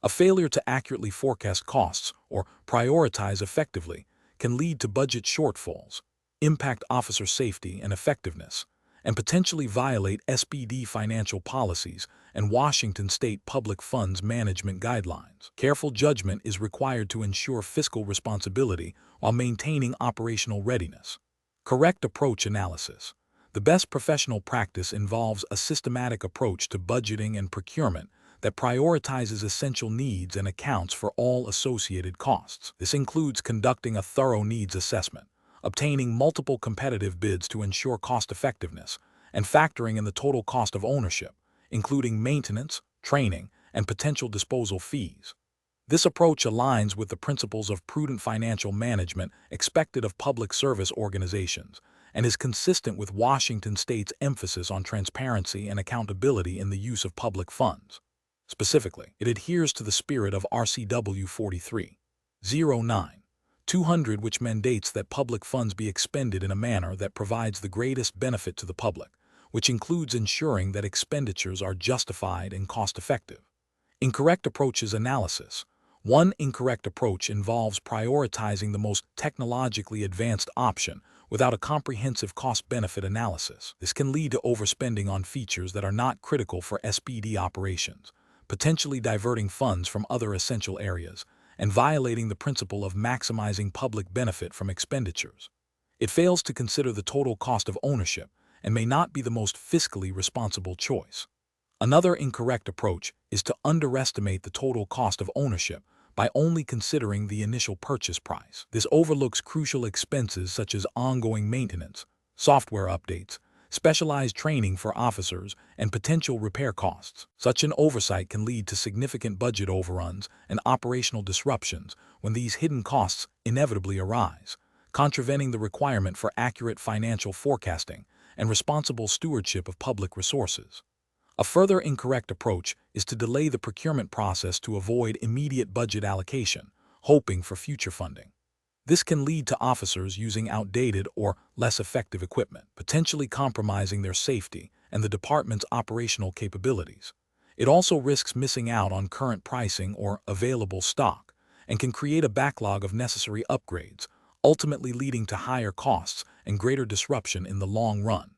A failure to accurately forecast costs or prioritize effectively can lead to budget shortfalls, impact officer safety and effectiveness, and potentially violate SPD financial policies and Washington state public funds management guidelines. Careful judgment is required to ensure fiscal responsibility while maintaining operational readiness. Correct approach analysis. The best professional practice involves a systematic approach to budgeting and procurement that prioritizes essential needs and accounts for all associated costs. This includes conducting a thorough needs assessment, obtaining multiple competitive bids to ensure cost-effectiveness, and factoring in the total cost of ownership, including maintenance, training, and potential disposal fees. This approach aligns with the principles of prudent financial management expected of public service organizations and is consistent with Washington State's emphasis on transparency and accountability in the use of public funds. Specifically, it adheres to the spirit of RCW 43-09-200, which mandates that public funds be expended in a manner that provides the greatest benefit to the public, which includes ensuring that expenditures are justified and cost-effective. Incorrect approaches analysis. One incorrect approach involves prioritizing the most technologically advanced option without a comprehensive cost-benefit analysis. This can lead to overspending on features that are not critical for SPD operations, potentially diverting funds from other essential areas, and violating the principle of maximizing public benefit from expenditures. It fails to consider the total cost of ownership and may not be the most fiscally responsible choice. Another incorrect approach is to underestimate the total cost of ownership by only considering the initial purchase price. This overlooks crucial expenses such as ongoing maintenance, software updates, specialized training for officers, and potential repair costs. Such an oversight can lead to significant budget overruns and operational disruptions when these hidden costs inevitably arise, contravening the requirement for accurate financial forecasting and responsible stewardship of public resources. A further incorrect approach is to delay the procurement process to avoid immediate budget allocation, hoping for future funding. This can lead to officers using outdated or less effective equipment, potentially compromising their safety and the department's operational capabilities. It also risks missing out on current pricing or available stock and can create a backlog of necessary upgrades, ultimately leading to higher costs and greater disruption in the long run.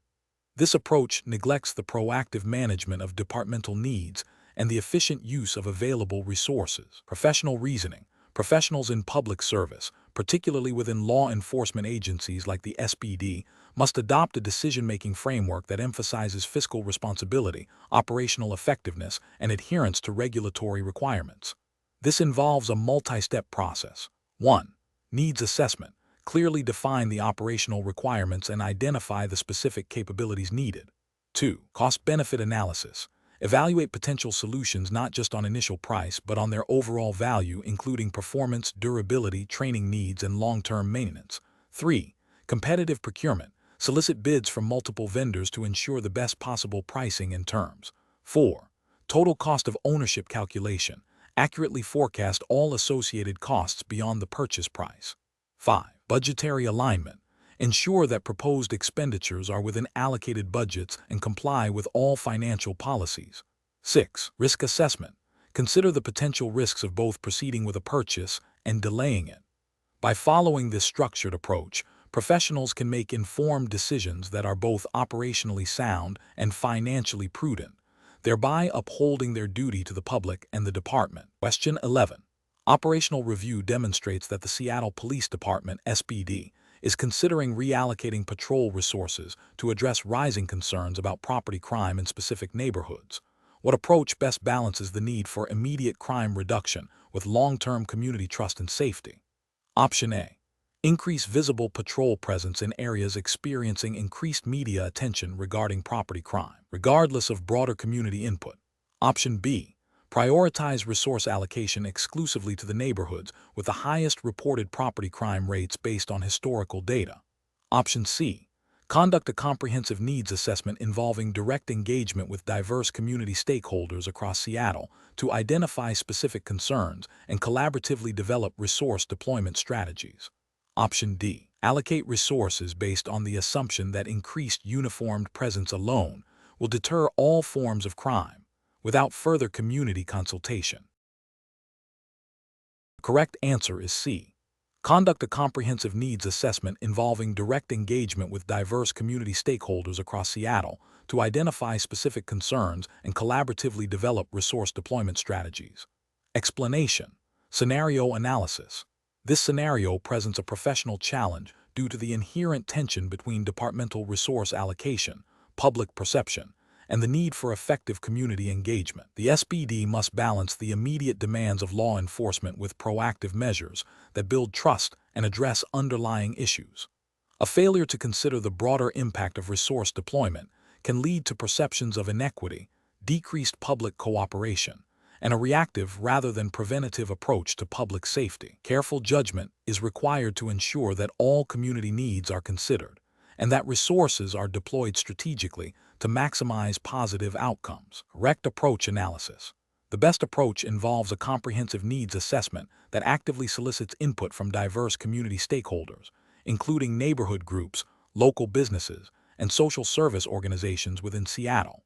This approach neglects the proactive management of departmental needs and the efficient use of available resources. Professional reasoning. Professionals in public service, particularly within law enforcement agencies like the SPD, must adopt a decision-making framework that emphasizes fiscal responsibility, operational effectiveness, and adherence to regulatory requirements. This involves a multi-step process. 1. Needs assessment. Clearly define the operational requirements and identify the specific capabilities needed. 2. Cost-benefit analysis. Evaluate potential solutions not just on initial price but on their overall value, including performance, durability, training needs, and long-term maintenance. 3. Competitive procurement. Solicit bids from multiple vendors to ensure the best possible pricing and terms. 4. Total cost of ownership calculation. Accurately forecast all associated costs beyond the purchase price. 5. Budgetary alignment. Ensure that proposed expenditures are within allocated budgets and comply with all financial policies. 6. Risk assessment. Consider the potential risks of both proceeding with a purchase and delaying it. By following this structured approach, professionals can make informed decisions that are both operationally sound and financially prudent, thereby upholding their duty to the public and the department. Question 11. Operational review demonstrates that the Seattle Police Department, SPD, is considering reallocating patrol resources to address rising concerns about property crime in specific neighborhoods. What approach best balances the need for immediate crime reduction with long-term community trust and safety? Option A. Increase visible patrol presence in areas experiencing increased media attention regarding property crime, regardless of broader community input. Option B. Prioritize resource allocation exclusively to the neighborhoods with the highest reported property crime rates based on historical data. Option C. Conduct a comprehensive needs assessment involving direct engagement with diverse community stakeholders across Seattle to identify specific concerns and collaboratively develop resource deployment strategies. Option D. Allocate resources based on the assumption that increased uniformed presence alone will deter all forms of crime without further community consultation. The correct answer is C. Conduct a comprehensive needs assessment involving direct engagement with diverse community stakeholders across Seattle to identify specific concerns and collaboratively develop resource deployment strategies. Explanation. Scenario analysis. This scenario presents a professional challenge due to the inherent tension between departmental resource allocation, public perception, and the need for effective community engagement. The SPD must balance the immediate demands of law enforcement with proactive measures that build trust and address underlying issues. A failure to consider the broader impact of resource deployment can lead to perceptions of inequity, decreased public cooperation, and a reactive rather than preventative approach to public safety. Careful judgment is required to ensure that all community needs are considered and that resources are deployed strategically to maximize positive outcomes. Correct approach analysis. The best approach involves a comprehensive needs assessment that actively solicits input from diverse community stakeholders, including neighborhood groups, local businesses, and social service organizations within Seattle.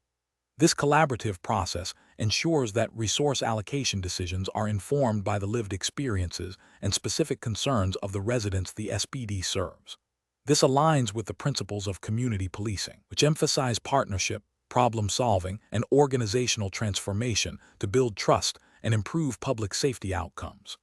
This collaborative process ensures that resource allocation decisions are informed by the lived experiences and specific concerns of the residents the SPD serves. This aligns with the principles of community policing, which emphasize partnership, problem-solving, and organizational transformation to build trust and improve public safety outcomes.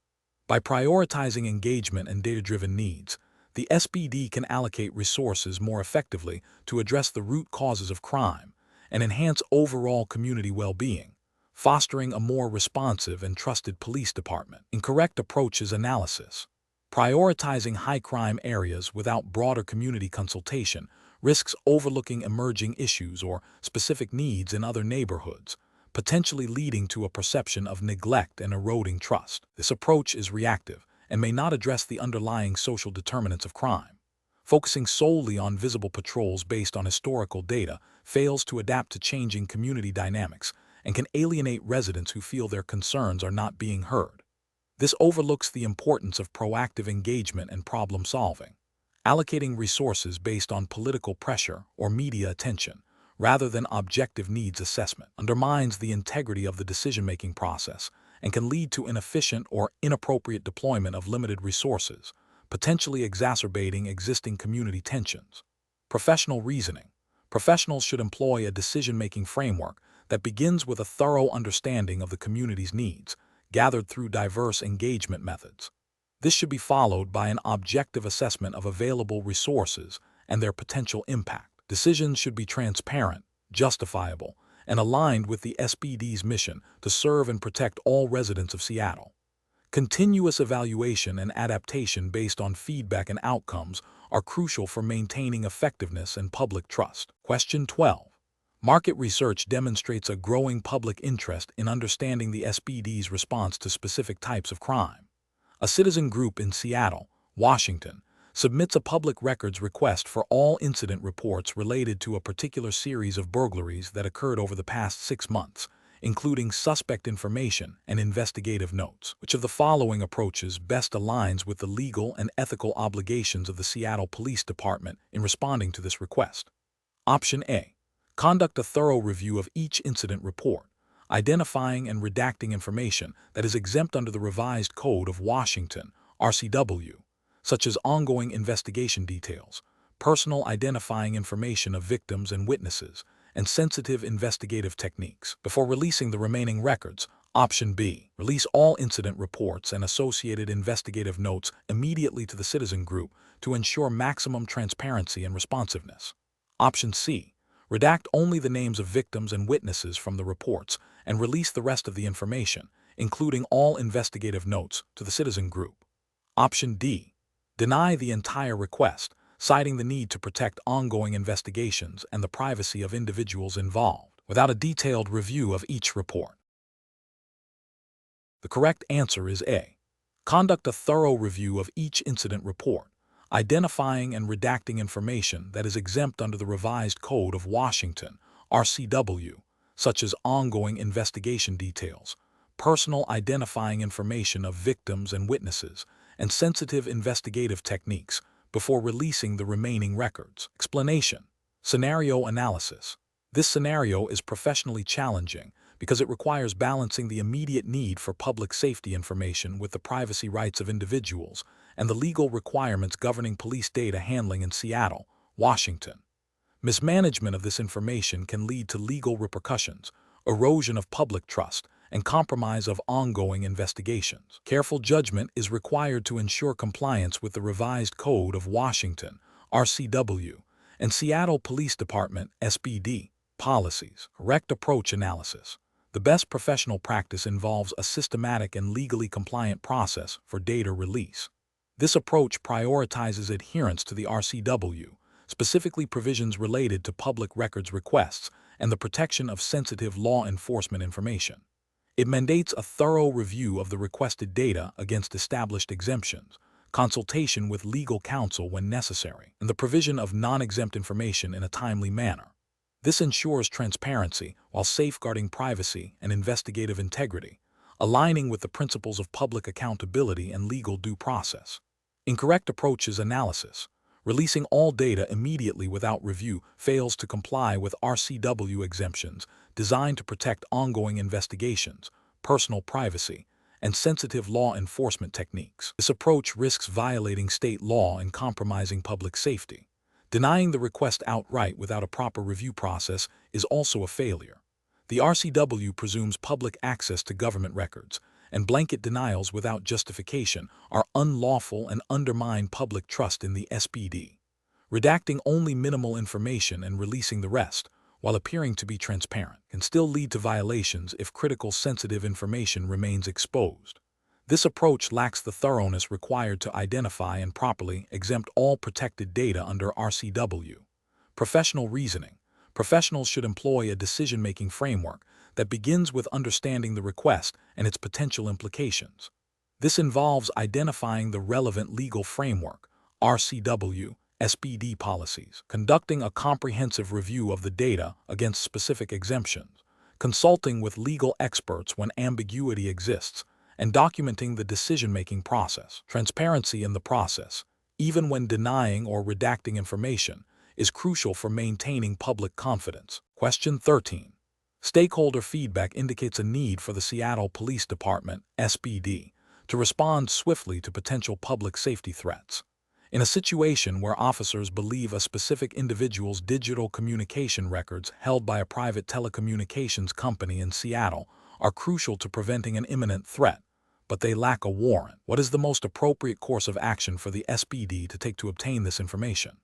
By prioritizing engagement and data-driven needs, the SPD can allocate resources more effectively to address the root causes of crime and enhance overall community well-being, fostering a more responsive and trusted police department. Incorrect approach is analysis. Prioritizing high-crime areas without broader community consultation risks overlooking emerging issues or specific needs in other neighborhoods, potentially leading to a perception of neglect and eroding trust. This approach is reactive and may not address the underlying social determinants of crime. Focusing solely on visible patrols based on historical data fails to adapt to changing community dynamics and can alienate residents who feel their concerns are not being heard. This overlooks the importance of proactive engagement and problem-solving. Allocating resources based on political pressure or media attention, rather than objective needs assessment, undermines the integrity of the decision-making process and can lead to inefficient or inappropriate deployment of limited resources, potentially exacerbating existing community tensions. Professional reasoning. Professionals should employ a decision-making framework that begins with a thorough understanding of the community's needs, gathered through diverse engagement methods. This should be followed by an objective assessment of available resources and their potential impact. Decisions should be transparent, justifiable, and aligned with the SPD's mission to serve and protect all residents of Seattle. Continuous evaluation and adaptation based on feedback and outcomes are crucial for maintaining effectiveness and public trust. Question 12. Market research demonstrates a growing public interest in understanding the SPD's response to specific types of crime. A citizen group in Seattle, Washington, submits a public records request for all incident reports related to a particular series of burglaries that occurred over the past 6 months, including suspect information and investigative notes. Which of the following approaches best aligns with the legal and ethical obligations of the Seattle Police Department in responding to this request? Option A. Conduct a thorough review of each incident report, identifying and redacting information that is exempt under the Revised Code of Washington, RCW, such as ongoing investigation details, personal identifying information of victims and witnesses, and sensitive investigative techniques. Before releasing the remaining records, Option B. Release all incident reports and associated investigative notes immediately to the citizen group to ensure maximum transparency and responsiveness. Option C. Redact only the names of victims and witnesses from the reports and release the rest of the information, including all investigative notes, to the citizen group. Option D. Deny the entire request, citing the need to protect ongoing investigations and the privacy of individuals involved, without a detailed review of each report. The correct answer is A. Conduct a thorough review of each incident report, identifying and redacting information that is exempt under the Revised Code of Washington, RCW, such as ongoing investigation details, personal identifying information of victims and witnesses, and sensitive investigative techniques before releasing the remaining records. Explanation: scenario analysis. This scenario is professionally challenging because it requires balancing the immediate need for public safety information with the privacy rights of individuals and the legal requirements governing police data handling in Seattle, Washington. Mismanagement of this information can lead to legal repercussions, erosion of public trust, and compromise of ongoing investigations. Careful judgment is required to ensure compliance with the Revised Code of Washington, RCW, and Seattle Police Department, SPD, policies. Correct approach analysis. The best professional practice involves a systematic and legally compliant process for data release. This approach prioritizes adherence to the RCW, specifically provisions related to public records requests and the protection of sensitive law enforcement information. It mandates a thorough review of the requested data against established exemptions, consultation with legal counsel when necessary, and the provision of non-exempt information in a timely manner. This ensures transparency while safeguarding privacy and investigative integrity, aligning with the principles of public accountability and legal due process. Incorrect approaches analysis. Releasing all data immediately without review fails to comply with RCW exemptions designed to protect ongoing investigations, personal privacy, and sensitive law enforcement techniques. This approach risks violating state law and compromising public safety. Denying the request outright without a proper review process is also a failure. The RCW presumes public access to government records, and blanket denials without justification are unlawful and undermine public trust in the SPD. Redacting only minimal information and releasing the rest, while appearing to be transparent, can still lead to violations if critical sensitive information remains exposed. This approach lacks the thoroughness required to identify and properly exempt all protected data under RCW. Professional reasoning. Professionals should employ a decision-making framework that begins with understanding the request and its potential implications. This involves identifying the relevant legal framework, RCW, SPD policies, conducting a comprehensive review of the data against specific exemptions, consulting with legal experts when ambiguity exists, and documenting the decision-making process. Transparency in the process, even when denying or redacting information, is crucial for maintaining public confidence. Question 13. Stakeholder feedback indicates a need for the Seattle Police Department, SPD, to respond swiftly to potential public safety threats. In a situation where officers believe a specific individual's digital communication records held by a private telecommunications company in Seattle are crucial to preventing an imminent threat, but they lack a warrant, what is the most appropriate course of action for the SPD to take to obtain this information?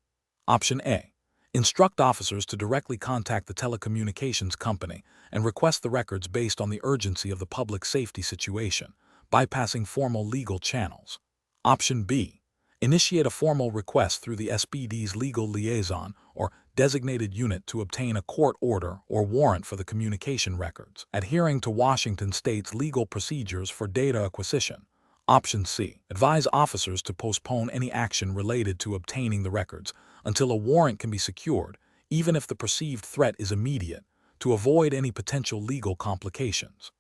Option A. Instruct officers to directly contact the telecommunications company and request the records based on the urgency of the public safety situation, bypassing formal legal channels. Option B. Initiate a formal request through the SPD's legal liaison or designated unit to obtain a court order or warrant for the communication records, adhering to Washington state's legal procedures for data acquisition. Option C. Advise officers to postpone any action related to obtaining the records until a warrant can be secured, even if the perceived threat is immediate, to avoid any potential legal complications.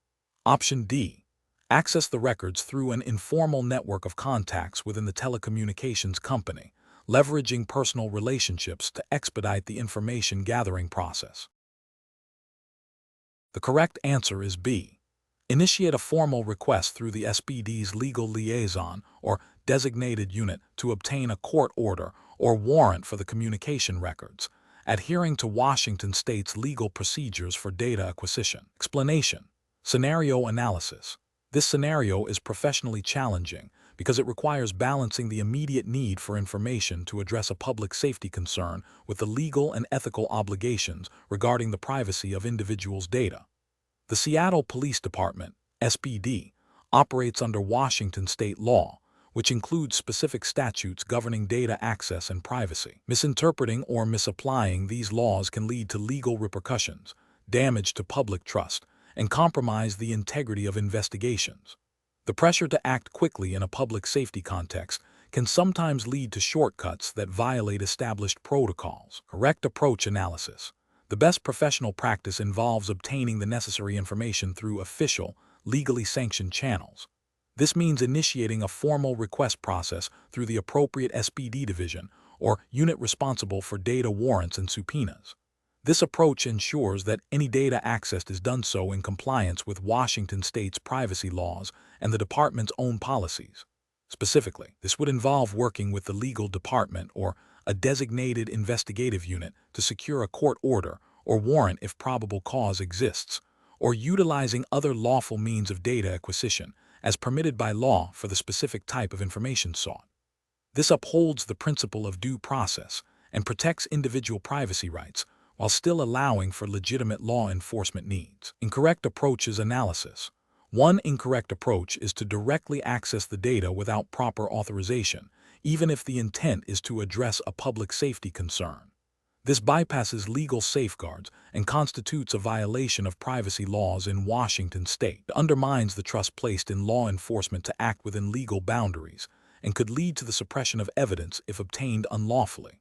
Option D. Access the records through an informal network of contacts within the telecommunications company, leveraging personal relationships to expedite the information gathering process. The correct answer is B. Initiate a formal request through the SPD's legal liaison or designated unit to obtain a court order or warrant for the communication records, adhering to Washington state's legal procedures for data acquisition. Explanation. Scenario analysis. This scenario is professionally challenging because it requires balancing the immediate need for information to address a public safety concern with the legal and ethical obligations regarding the privacy of individuals' data. The Seattle Police Department, SPD, operates under Washington state law, which includes specific statutes governing data access and privacy. Misinterpreting or misapplying these laws can lead to legal repercussions, damage to public trust, and compromise the integrity of investigations. The pressure to act quickly in a public safety context can sometimes lead to shortcuts that violate established protocols. Correct approach analysis. The best professional practice involves obtaining the necessary information through official, legally sanctioned channels. This means initiating a formal request process through the appropriate SPD division or unit responsible for data warrants and subpoenas. This approach ensures that any data accessed is done so in compliance with Washington State's privacy laws and the department's own policies. Specifically, this would involve working with the legal department or a designated investigative unit to secure a court order or warrant if probable cause exists, or utilizing other lawful means of data acquisition as permitted by law for the specific type of information sought. This upholds the principle of due process and protects individual privacy rights while still allowing for legitimate law enforcement needs. Incorrect approaches analysis. One incorrect approach is to directly access the data without proper authorization, even if the intent is to address a public safety concern. This bypasses legal safeguards and constitutes a violation of privacy laws in Washington State. It undermines the trust placed in law enforcement to act within legal boundaries and could lead to the suppression of evidence if obtained unlawfully.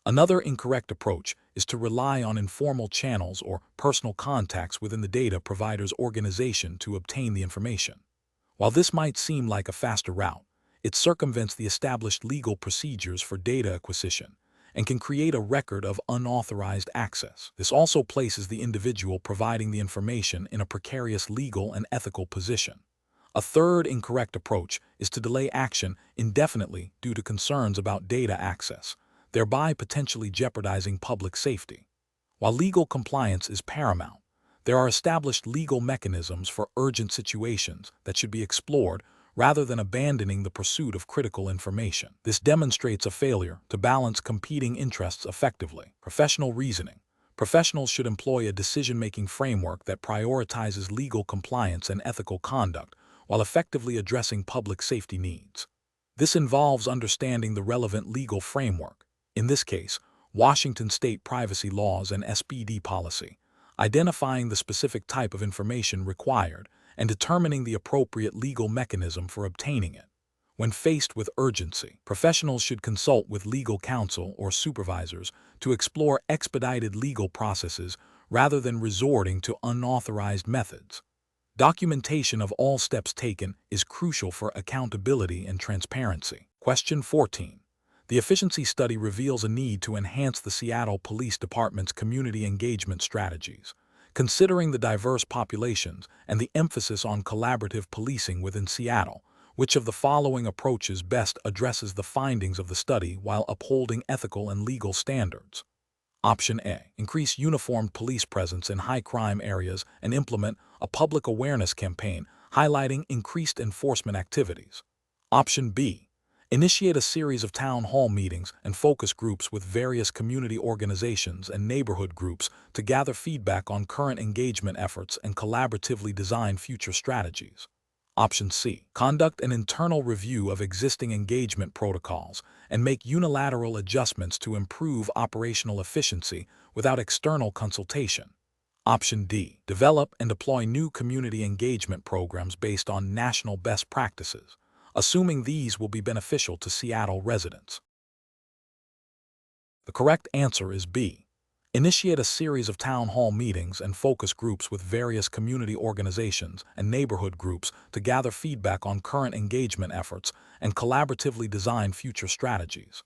Another incorrect approach is to rely on informal channels or personal contacts within the data provider's organization to obtain the information. While this might seem like a faster route, it circumvents the established legal procedures for data acquisition and can create a record of unauthorized access. This also places the individual providing the information in a precarious legal and ethical position. A third incorrect approach is to delay action indefinitely due to concerns about data access, thereby potentially jeopardizing public safety. While legal compliance is paramount, there are established legal mechanisms for urgent situations that should be explored rather than abandoning the pursuit of critical information. This demonstrates a failure to balance competing interests effectively. Professional reasoning. Professionals should employ a decision-making framework that prioritizes legal compliance and ethical conduct while effectively addressing public safety needs. This involves understanding the relevant legal framework, in this case, Washington State privacy laws and SPD policy, identifying the specific type of information required and determining the appropriate legal mechanism for obtaining it. When faced with urgency, professionals should consult with legal counsel or supervisors to explore expedited legal processes rather than resorting to unauthorized methods. Documentation of all steps taken is crucial for accountability and transparency. Question 14. The efficiency study reveals a need to enhance the Seattle Police Department's community engagement strategies. Considering the diverse populations and the emphasis on collaborative policing within Seattle, which of the following approaches best addresses the findings of the study while upholding ethical and legal standards? Option A. Increase uniformed police presence in high-crime areas and implement a public awareness campaign highlighting increased enforcement activities. Option B. Initiate a series of town hall meetings and focus groups with various community organizations and neighborhood groups to gather feedback on current engagement efforts and collaboratively design future strategies. Option C. Conduct an internal review of existing engagement protocols and make unilateral adjustments to improve operational efficiency without external consultation. Option D. Develop and deploy new community engagement programs based on national best practices, assuming these will be beneficial to Seattle residents. The correct answer is B. Initiate a series of town hall meetings and focus groups with various community organizations and neighborhood groups to gather feedback on current engagement efforts and collaboratively design future strategies.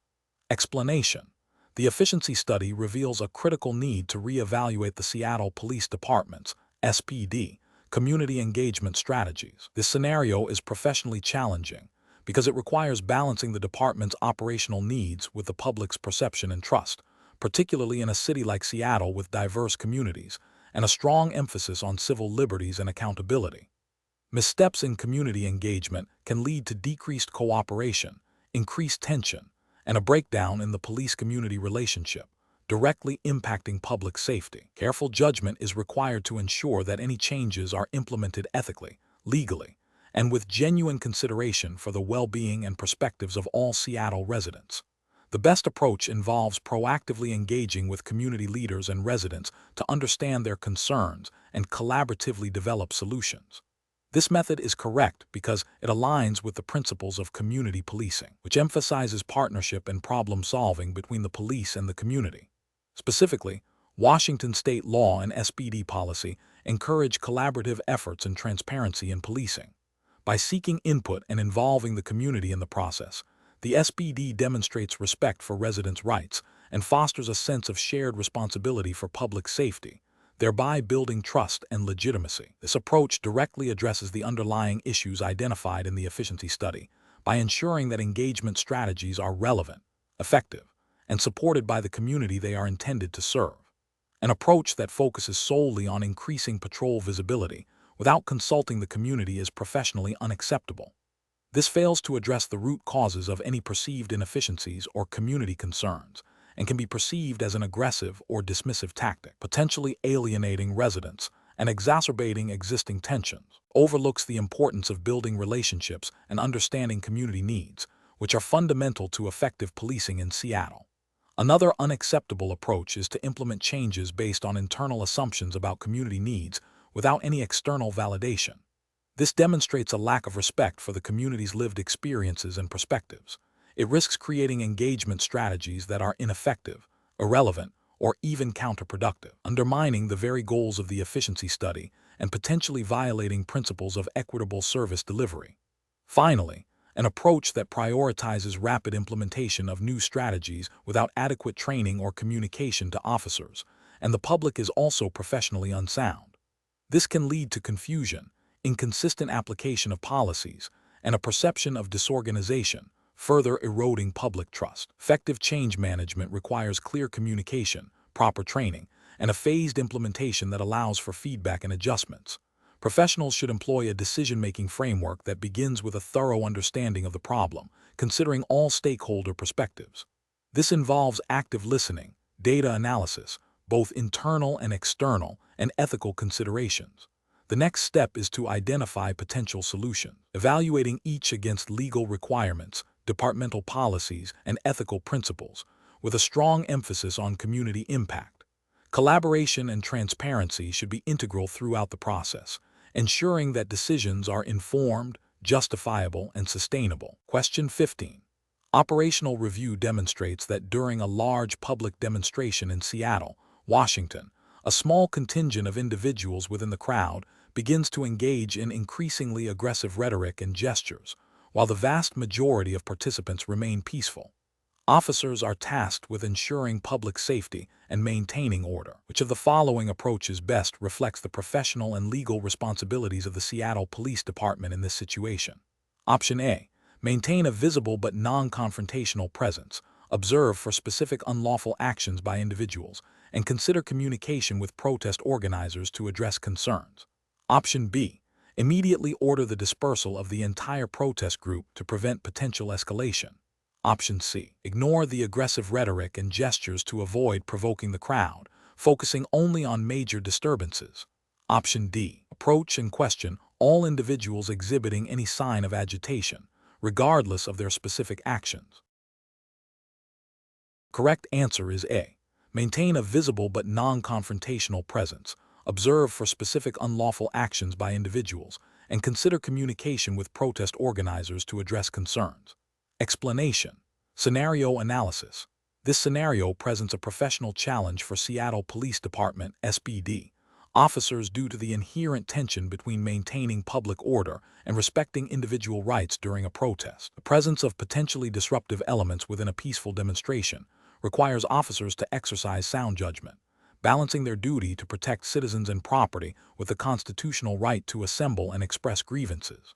Explanation. The efficiency study reveals a critical need to reevaluate the Seattle Police Department's SPD community engagement strategies. This scenario is professionally challenging because it requires balancing the department's operational needs with the public's perception and trust, particularly in a city like Seattle with diverse communities and a strong emphasis on civil liberties and accountability. Missteps in community engagement can lead to decreased cooperation, increased tension, and a breakdown in the police-community relationship, directly impacting public safety. Careful judgment is required to ensure that any changes are implemented ethically, legally, and with genuine consideration for the well-being and perspectives of all Seattle residents. The best approach involves proactively engaging with community leaders and residents to understand their concerns and collaboratively develop solutions. This method is correct because it aligns with the principles of community policing, which emphasizes partnership and problem solving between the police and the community. Specifically, Washington state law and SPD policy encourage collaborative efforts and transparency in policing. By seeking input and involving the community in the process, the SPD demonstrates respect for residents' rights and fosters a sense of shared responsibility for public safety, thereby building trust and legitimacy. This approach directly addresses the underlying issues identified in the efficiency study by ensuring that engagement strategies are relevant, effective, and supported by the community they are intended to serve. An approach that focuses solely on increasing patrol visibility without consulting the community is professionally unacceptable. This fails to address the root causes of any perceived inefficiencies or community concerns and can be perceived as an aggressive or dismissive tactic, potentially alienating residents and exacerbating existing tensions. Overlooks the importance of building relationships and understanding community needs, which are fundamental to effective policing in Seattle. Another unacceptable approach is to implement changes based on internal assumptions about community needs without any external validation. This demonstrates a lack of respect for the community's lived experiences and perspectives. It risks creating engagement strategies that are ineffective, irrelevant, or even counterproductive, undermining the very goals of the efficiency study and potentially violating principles of equitable service delivery. Finally, an approach that prioritizes rapid implementation of new strategies without adequate training or communication to officers and the public is also professionally unsound. This can lead to confusion, inconsistent application of policies, and a perception of disorganization, further eroding public trust. Effective change management requires clear communication, proper training, and a phased implementation that allows for feedback and adjustments. Professionals should employ a decision-making framework that begins with a thorough understanding of the problem, considering all stakeholder perspectives. This involves active listening, data analysis, both internal and external, and ethical considerations. The next step is to identify potential solutions, evaluating each against legal requirements, departmental policies, and ethical principles, with a strong emphasis on community impact. Collaboration and transparency should be integral throughout the process, ensuring that decisions are informed, justifiable, and sustainable. Question 15. Operational review demonstrates that during a large public demonstration in Seattle, Washington, a small contingent of individuals within the crowd begins to engage in increasingly aggressive rhetoric and gestures, while the vast majority of participants remain peaceful. Officers are tasked with ensuring public safety and maintaining order. Which of the following approaches best reflects the professional and legal responsibilities of the Seattle Police Department in this situation? Option A. Maintain a visible but non-confrontational presence, observe for specific unlawful actions by individuals, and consider communication with protest organizers to address concerns. Option B. Immediately order the dispersal of the entire protest group to prevent potential escalation. Option C. Ignore the aggressive rhetoric and gestures to avoid provoking the crowd, focusing only on major disturbances. Option D. Approach and question all individuals exhibiting any sign of agitation, regardless of their specific actions. Correct answer is A. Maintain a visible but non-confrontational presence, observe for specific unlawful actions by individuals, and consider communication with protest organizers to address concerns. Explanation. Scenario analysis. This scenario presents a professional challenge for Seattle Police Department (SPD) officers due to the inherent tension between maintaining public order and respecting individual rights during a protest. The presence of potentially disruptive elements within a peaceful demonstration requires officers to exercise sound judgment, balancing their duty to protect citizens and property with the constitutional right to assemble and express grievances.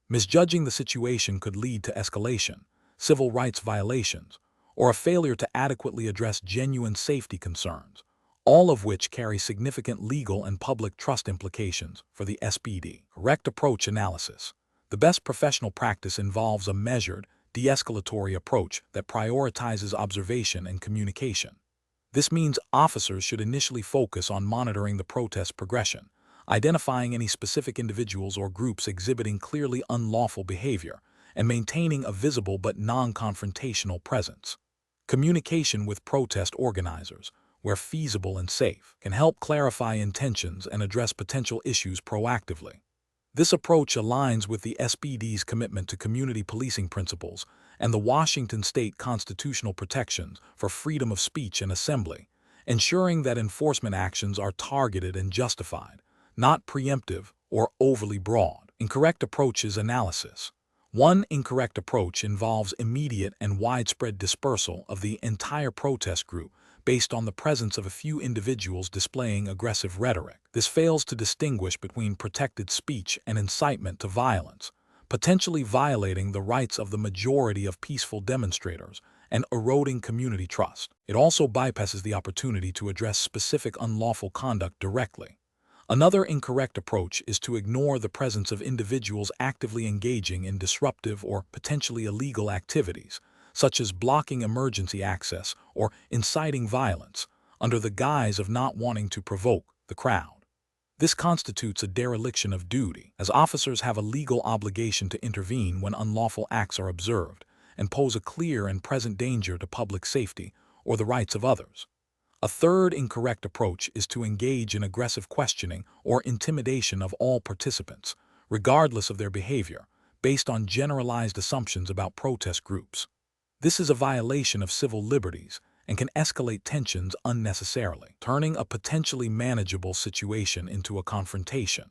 Misjudging the situation could lead to escalation, civil rights violations, or a failure to adequately address genuine safety concerns, all of which carry significant legal and public trust implications for the SPD. Correct approach analysis. The best professional practice involves a measured, de-escalatory approach that prioritizes observation and communication. This means officers should initially focus on monitoring the protest progression, identifying any specific individuals or groups exhibiting clearly unlawful behavior, and maintaining a visible but non-confrontational presence. Communication with protest organizers, where feasible and safe, can help clarify intentions and address potential issues proactively. This approach aligns with the SPD's commitment to community policing principles and the Washington state constitutional protections for freedom of speech and assembly, ensuring that enforcement actions are targeted and justified, not preemptive or overly broad. Incorrect approaches analysis. One incorrect approach involves immediate and widespread dispersal of the entire protest group based on the presence of a few individuals displaying aggressive rhetoric. This fails to distinguish between protected speech and incitement to violence, potentially violating the rights of the majority of peaceful demonstrators and eroding community trust. It also bypasses the opportunity to address specific unlawful conduct directly. Another incorrect approach is to ignore the presence of individuals actively engaging in disruptive or potentially illegal activities, such as blocking emergency access or inciting violence, under the guise of not wanting to provoke the crowd. This constitutes a dereliction of duty, as officers have a legal obligation to intervene when unlawful acts are observed and pose a clear and present danger to public safety or the rights of others. A third incorrect approach is to engage in aggressive questioning or intimidation of all participants, regardless of their behavior, based on generalized assumptions about protest groups. This is a violation of civil liberties and can escalate tensions unnecessarily, turning a potentially manageable situation into a confrontation.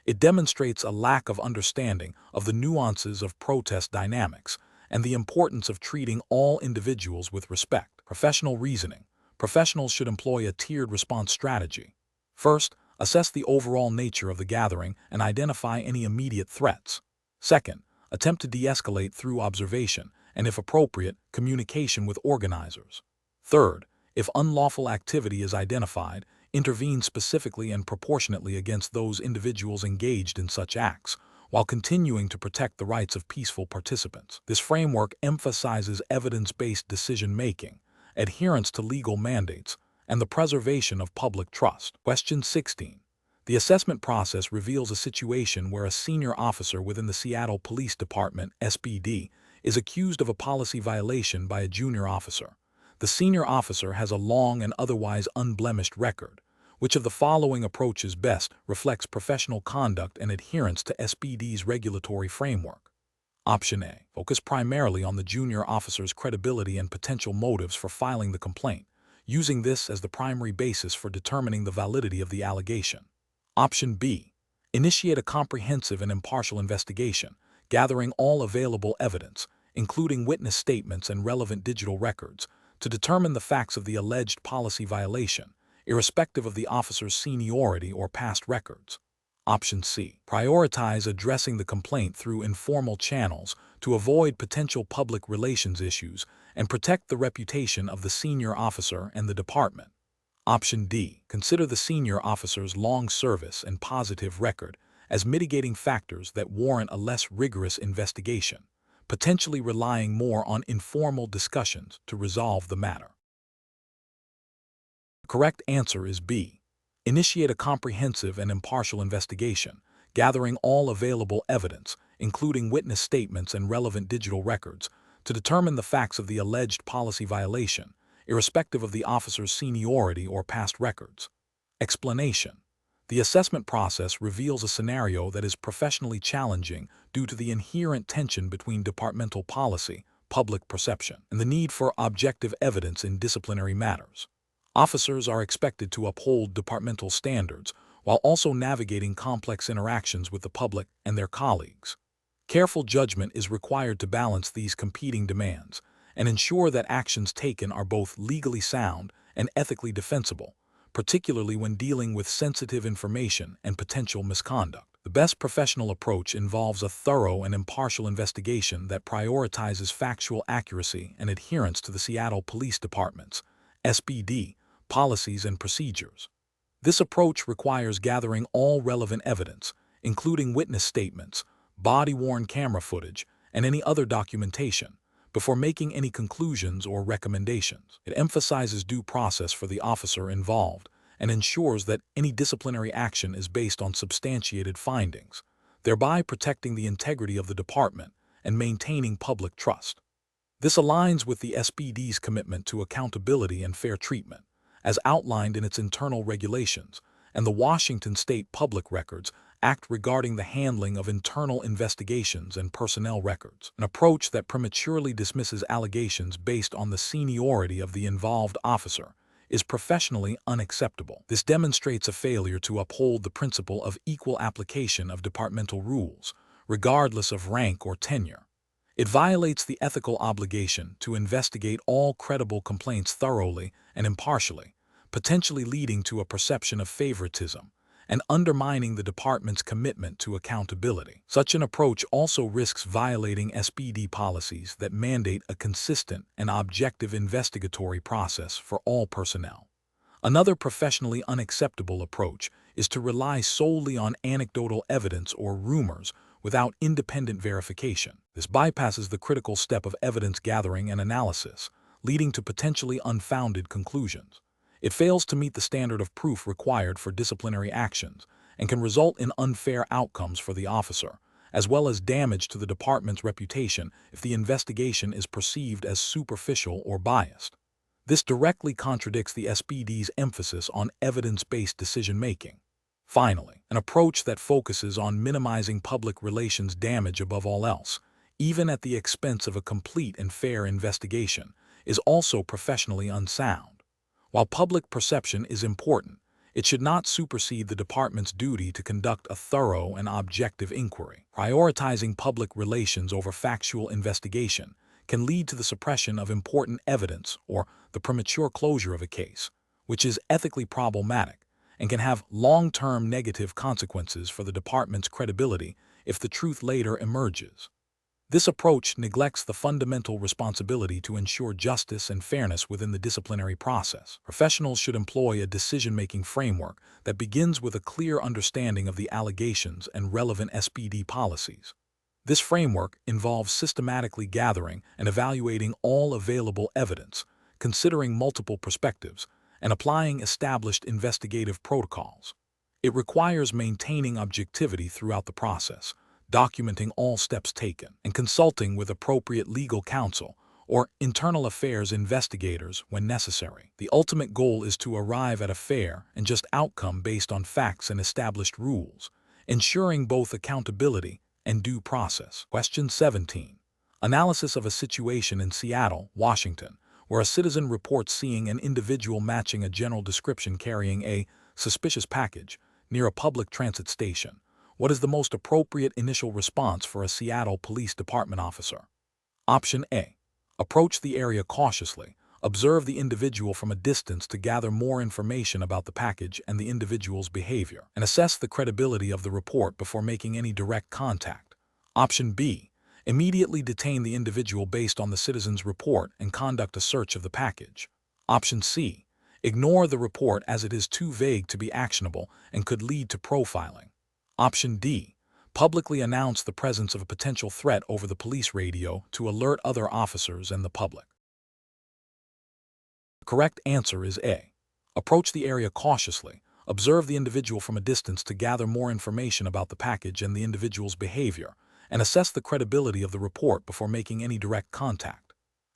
It demonstrates a lack of understanding of the nuances of protest dynamics and the importance of treating all individuals with respect. Professional reasoning. Professionals should employ a tiered response strategy. First, assess the overall nature of the gathering and identify any immediate threats. Second, attempt to de-escalate through observation and, if appropriate, communication with organizers. Third, if unlawful activity is identified, intervene specifically and proportionately against those individuals engaged in such acts, while continuing to protect the rights of peaceful participants. This framework emphasizes evidence-based decision-making, adherence to legal mandates, and the preservation of public trust. Question 16. The assessment process reveals a situation where a senior officer within the Seattle Police Department, SPD, is accused of a policy violation by a junior officer. The senior officer has a long and otherwise unblemished record. Which of the following approaches best reflects professional conduct and adherence to SPD's regulatory framework? Option A. Focus primarily on the junior officer's credibility and potential motives for filing the complaint, using this as the primary basis for determining the validity of the allegation. Option B. Initiate a comprehensive and impartial investigation, gathering all available evidence, including witness statements and relevant digital records, to determine the facts of the alleged policy violation, irrespective of the officer's seniority or past records. Option C. Prioritize addressing the complaint through informal channels to avoid potential public relations issues and protect the reputation of the senior officer and the department. Option D. Consider the senior officer's long service and positive record as mitigating factors that warrant a less rigorous investigation, potentially relying more on informal discussions to resolve the matter. The correct answer is B. Initiate a comprehensive and impartial investigation, gathering all available evidence, including witness statements and relevant digital records, to determine the facts of the alleged policy violation, irrespective of the officer's seniority or past records. Explanation. The assessment process reveals a scenario that is professionally challenging due to the inherent tension between departmental policy, public perception, and the need for objective evidence in disciplinary matters. Officers are expected to uphold departmental standards while also navigating complex interactions with the public and their colleagues. Careful judgment is required to balance these competing demands and ensure that actions taken are both legally sound and ethically defensible, particularly when dealing with sensitive information and potential misconduct. The best professional approach involves a thorough and impartial investigation that prioritizes factual accuracy and adherence to the Seattle Police Department's SPD policies and procedures. This approach requires gathering all relevant evidence, including witness statements, body-worn camera footage, and any other documentation, before making any conclusions or recommendations. It emphasizes due process for the officer involved and ensures that any disciplinary action is based on substantiated findings, thereby protecting the integrity of the department and maintaining public trust. This aligns with the SPD's commitment to accountability and fair treatment, as outlined in its internal regulations, and the Washington State Public Records Act regarding the handling of internal investigations and personnel records, an approach that prematurely dismisses allegations based on the seniority of the involved officer is professionally unacceptable. This demonstrates a failure to uphold the principle of equal application of departmental rules, regardless of rank or tenure. It violates the ethical obligation to investigate all credible complaints thoroughly and impartially, potentially leading to a perception of favoritism and undermining the department's commitment to accountability. Such an approach also risks violating SPD policies that mandate a consistent and objective investigatory process for all personnel. Another professionally unacceptable approach is to rely solely on anecdotal evidence or rumors without independent verification. This bypasses the critical step of evidence gathering and analysis, leading to potentially unfounded conclusions. It fails to meet the standard of proof required for disciplinary actions and can result in unfair outcomes for the officer, as well as damage to the department's reputation if the investigation is perceived as superficial or biased. This directly contradicts the SPD's emphasis on evidence-based decision-making. Finally, an approach that focuses on minimizing public relations damage above all else, even at the expense of a complete and fair investigation, is also professionally unsound. While public perception is important, it should not supersede the department's duty to conduct a thorough and objective inquiry. Prioritizing public relations over factual investigation can lead to the suppression of important evidence or the premature closure of a case, which is ethically problematic and can have long-term negative consequences for the department's credibility if the truth later emerges. This approach neglects the fundamental responsibility to ensure justice and fairness within the disciplinary process. Professionals should employ a decision-making framework that begins with a clear understanding of the allegations and relevant SPD policies. This framework involves systematically gathering and evaluating all available evidence, considering multiple perspectives, and applying established investigative protocols. It requires maintaining objectivity throughout the process, documenting all steps taken, and consulting with appropriate legal counsel or internal affairs investigators when necessary. The ultimate goal is to arrive at a fair and just outcome based on facts and established rules, ensuring both accountability and due process. Question 17. Analysis of a situation in Seattle, Washington, where a citizen reports seeing an individual matching a general description carrying a suspicious package near a public transit station. What is the most appropriate initial response for a Seattle Police Department officer? Option A. Approach the area cautiously. Observe the individual from a distance to gather more information about the package and the individual's behavior, and assess the credibility of the report before making any direct contact. Option B. Immediately detain the individual based on the citizen's report and conduct a search of the package. Option C. Ignore the report as it is too vague to be actionable and could lead to profiling. Option D. Publicly announce the presence of a potential threat over the police radio to alert other officers and the public. The correct answer is A. Approach the area cautiously. Observe the individual from a distance to gather more information about the package and the individual's behavior, and assess the credibility of the report before making any direct contact.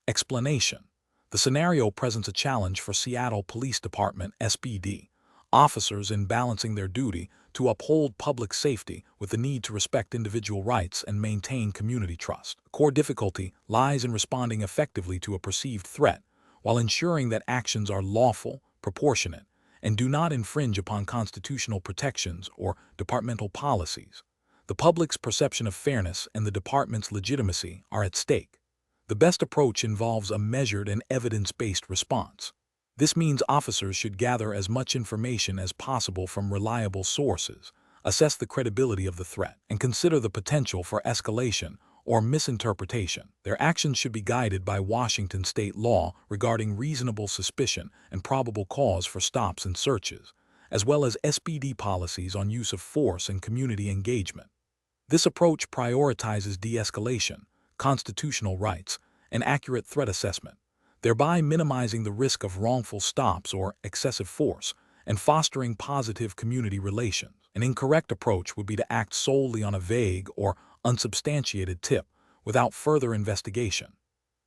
Explanation. The scenario presents a challenge for Seattle Police Department (SPD) officers in balancing their duty to uphold public safety with the need to respect individual rights and maintain community trust. The core difficulty lies in responding effectively to a perceived threat while ensuring that actions are lawful, proportionate, and do not infringe upon constitutional protections or departmental policies. The public's perception of fairness and the department's legitimacy are at stake. The best approach involves a measured and evidence-based response. This means officers should gather as much information as possible from reliable sources, assess the credibility of the threat, and consider the potential for escalation or misinterpretation. Their actions should be guided by Washington state law regarding reasonable suspicion and probable cause for stops and searches, as well as SPD policies on use of force and community engagement. This approach prioritizes de-escalation, constitutional rights, and accurate threat assessment, thereby minimizing the risk of wrongful stops or excessive force and fostering positive community relations. An incorrect approach would be to act solely on a vague or unsubstantiated tip without further investigation.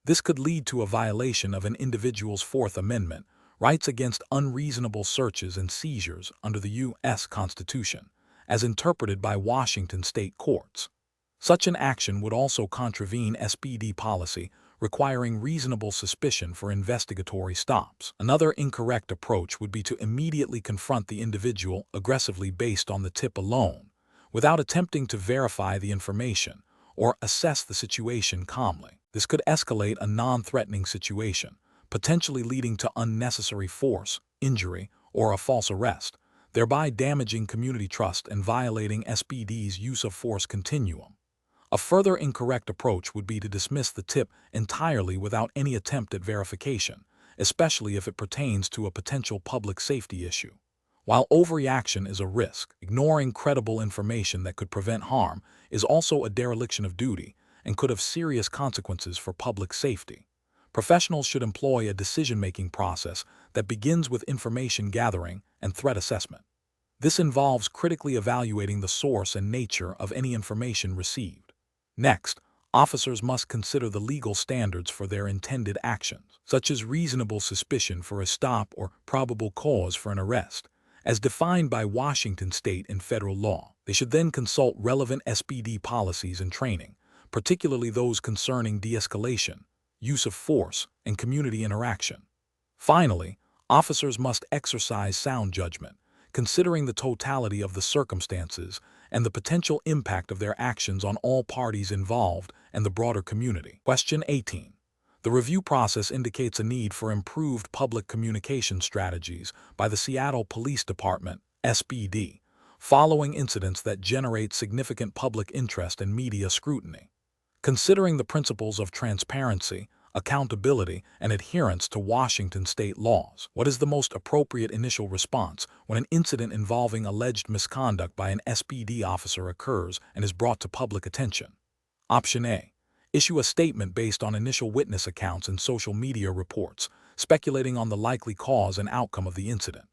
This could lead to a violation of an individual's Fourth Amendment rights against unreasonable searches and seizures under the U.S. Constitution, as interpreted by Washington state courts. Such an action would also contravene SPD policy requiring reasonable suspicion for investigatory stops. Another incorrect approach would be to immediately confront the individual aggressively based on the tip alone, without attempting to verify the information or assess the situation calmly. This could escalate a non-threatening situation, potentially leading to unnecessary force, injury, or a false arrest, thereby damaging community trust and violating SPD's use of force continuum. A further incorrect approach would be to dismiss the tip entirely without any attempt at verification, especially if it pertains to a potential public safety issue. While overreaction is a risk, ignoring credible information that could prevent harm is also a dereliction of duty and could have serious consequences for public safety. Professionals should employ a decision-making process that begins with information gathering and threat assessment. This involves critically evaluating the source and nature of any information received. Next, officers must consider the legal standards for their intended actions, such as reasonable suspicion for a stop or probable cause for an arrest, as defined by Washington state and federal law. They should then consult relevant SPD policies and training, particularly those concerning de-escalation, use of force, and community interaction. Finally, officers must exercise sound judgment, considering the totality of the circumstances and the potential impact of their actions on all parties involved and the broader community. Question 18. The review process indicates a need for improved public communication strategies by the Seattle Police Department, SPD, following incidents that generate significant public interest and media scrutiny. Considering the principles of transparency, accountability, and adherence to Washington state laws, what is the most appropriate initial response when an incident involving alleged misconduct by an SPD officer occurs and is brought to public attention? Option A. Issue a statement based on initial witness accounts and social media reports, speculating on the likely cause and outcome of the incident.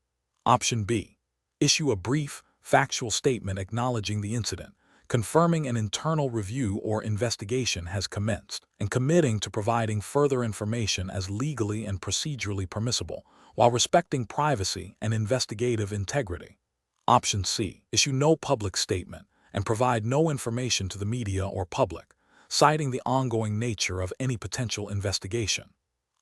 Option B. Issue a brief, factual statement acknowledging the incident, confirming an internal review or investigation has commenced, and committing to providing further information as legally and procedurally permissible, while respecting privacy and investigative integrity. Option C. Issue no public statement and provide no information to the media or public, citing the ongoing nature of any potential investigation.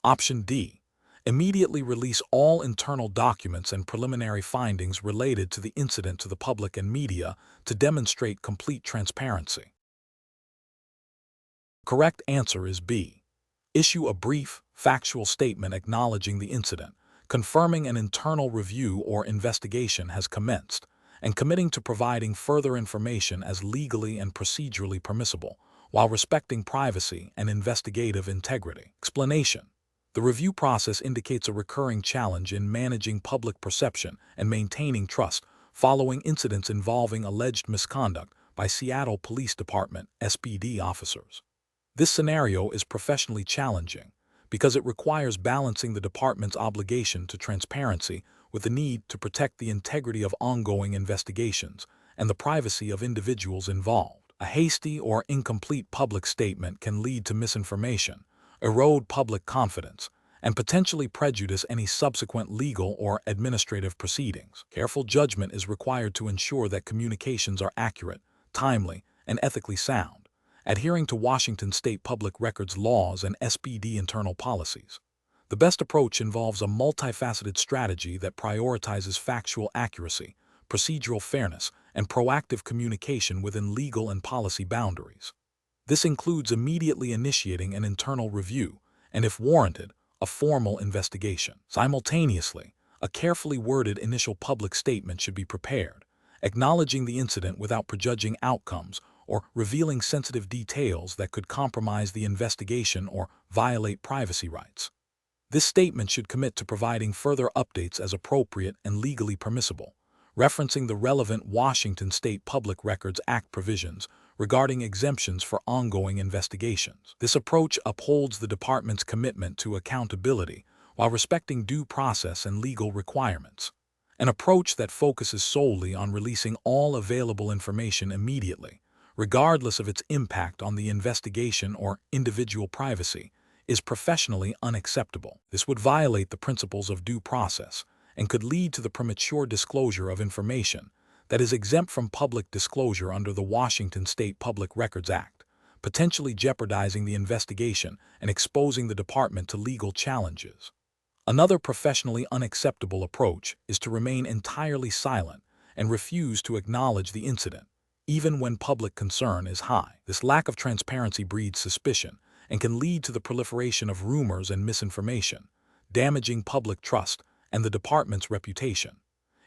Option D. Immediately release all internal documents and preliminary findings related to the incident to the public and media to demonstrate complete transparency. Correct answer is B. Issue a brief, factual statement acknowledging the incident, confirming an internal review or investigation has commenced, and committing to providing further information as legally and procedurally permissible, while respecting privacy and investigative integrity. Explanation. The review process indicates a recurring challenge in managing public perception and maintaining trust following incidents involving alleged misconduct by Seattle Police Department (SPD) officers. This scenario is professionally challenging because it requires balancing the department's obligation to transparency with the need to protect the integrity of ongoing investigations and the privacy of individuals involved. A hasty or incomplete public statement can lead to misinformation, erode public confidence, and potentially prejudice any subsequent legal or administrative proceedings. Careful judgment is required to ensure that communications are accurate, timely, and ethically sound, adhering to Washington state public records laws and SPD internal policies. The best approach involves a multifaceted strategy that prioritizes factual accuracy, procedural fairness, and proactive communication within legal and policy boundaries. This includes immediately initiating an internal review and, if warranted, a formal investigation. Simultaneously, a carefully worded initial public statement should be prepared, acknowledging the incident without prejudging outcomes or revealing sensitive details that could compromise the investigation or violate privacy rights. This statement should commit to providing further updates as appropriate and legally permissible, referencing the relevant Washington State Public Records Act provisions regarding exemptions for ongoing investigations. This approach upholds the department's commitment to accountability while respecting due process and legal requirements. An approach that focuses solely on releasing all available information immediately, regardless of its impact on the investigation or individual privacy, is professionally unacceptable. This would violate the principles of due process and could lead to the premature disclosure of information that is exempt from public disclosure under the Washington State Public Records Act, potentially jeopardizing the investigation and exposing the department to legal challenges. Another professionally unacceptable approach is to remain entirely silent and refuse to acknowledge the incident, even when public concern is high. This lack of transparency breeds suspicion and can lead to the proliferation of rumors and misinformation, damaging public trust and the department's reputation.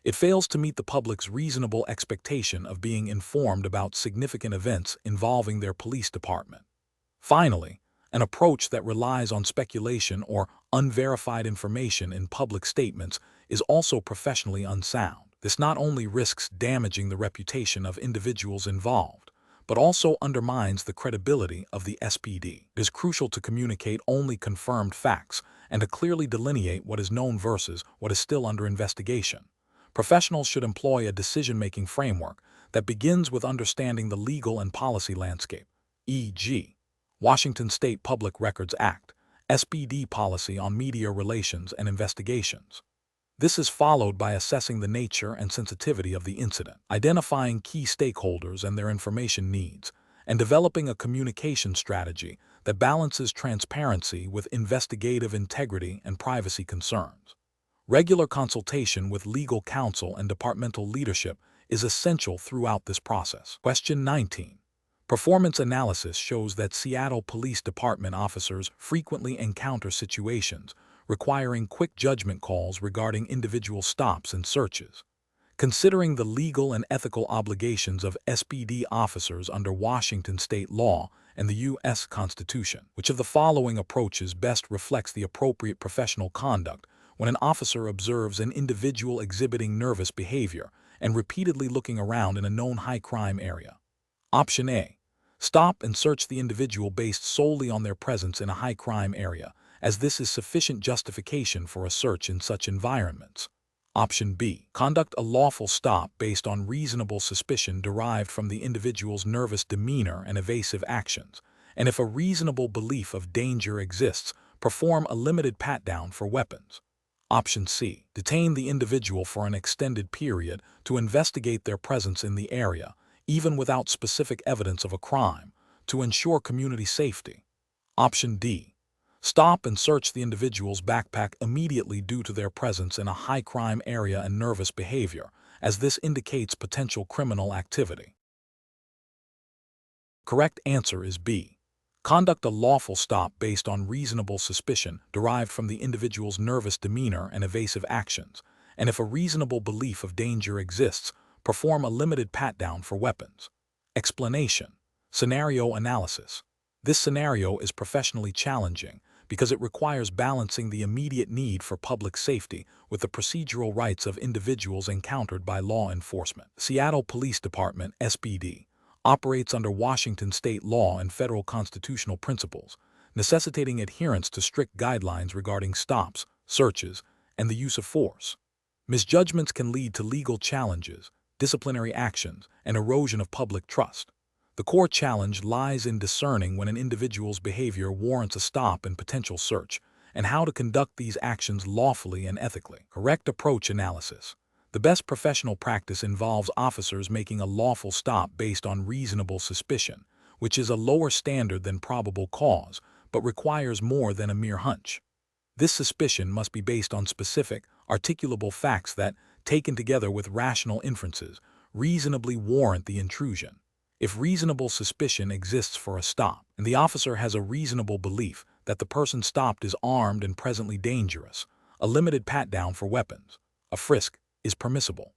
It fails to meet the public's reasonable expectation of being informed about significant events involving their police department. Finally, an approach that relies on speculation or unverified information in public statements is also professionally unsound. This not only risks damaging the reputation of individuals involved, but also undermines the credibility of the SPD. It is crucial to communicate only confirmed facts and to clearly delineate what is known versus what is still under investigation. Professionals should employ a decision-making framework that begins with understanding the legal and policy landscape, e.g., Washington State Public Records Act, SPD policy on media relations and investigations. This is followed by assessing the nature and sensitivity of the incident, identifying key stakeholders and their information needs, and developing a communication strategy that balances transparency with investigative integrity and privacy concerns. Regular consultation with legal counsel and departmental leadership is essential throughout this process. Question 19. Performance analysis shows that Seattle Police Department officers frequently encounter situations requiring quick judgment calls regarding individual stops and searches. Considering the legal and ethical obligations of SPD officers under Washington state law and the U.S. Constitution, which of the following approaches best reflects the appropriate professional conduct when an officer observes an individual exhibiting nervous behavior and repeatedly looking around in a known high-crime area? Option A. Stop and search the individual based solely on their presence in a high-crime area, as this is sufficient justification for a search in such environments. Option B. Conduct a lawful stop based on reasonable suspicion derived from the individual's nervous demeanor and evasive actions, and if a reasonable belief of danger exists, perform a limited pat-down for weapons. Option C. Detain the individual for an extended period to investigate their presence in the area, even without specific evidence of a crime, to ensure community safety. Option D. Stop and search the individual's backpack immediately due to their presence in a high-crime area and nervous behavior, as this indicates potential criminal activity. Correct answer is B. Conduct a lawful stop based on reasonable suspicion derived from the individual's nervous demeanor and evasive actions, and if a reasonable belief of danger exists, perform a limited pat-down for weapons. Explanation. Scenario analysis. This scenario is professionally challenging because it requires balancing the immediate need for public safety with the procedural rights of individuals encountered by law enforcement. Seattle Police Department, SPD, operates under Washington state law and federal constitutional principles, necessitating adherence to strict guidelines regarding stops, searches, and the use of force. Misjudgments can lead to legal challenges, disciplinary actions, and erosion of public trust. The core challenge lies in discerning when an individual's behavior warrants a stop and potential search, and how to conduct these actions lawfully and ethically. Correct approach analysis. The best professional practice involves officers making a lawful stop based on reasonable suspicion, which is a lower standard than probable cause, but requires more than a mere hunch. This suspicion must be based on specific, articulable facts that, taken together with rational inferences, reasonably warrant the intrusion. If reasonable suspicion exists for a stop, and the officer has a reasonable belief that the person stopped is armed and presently dangerous, a limited pat-down for weapons, a frisk, is permissible.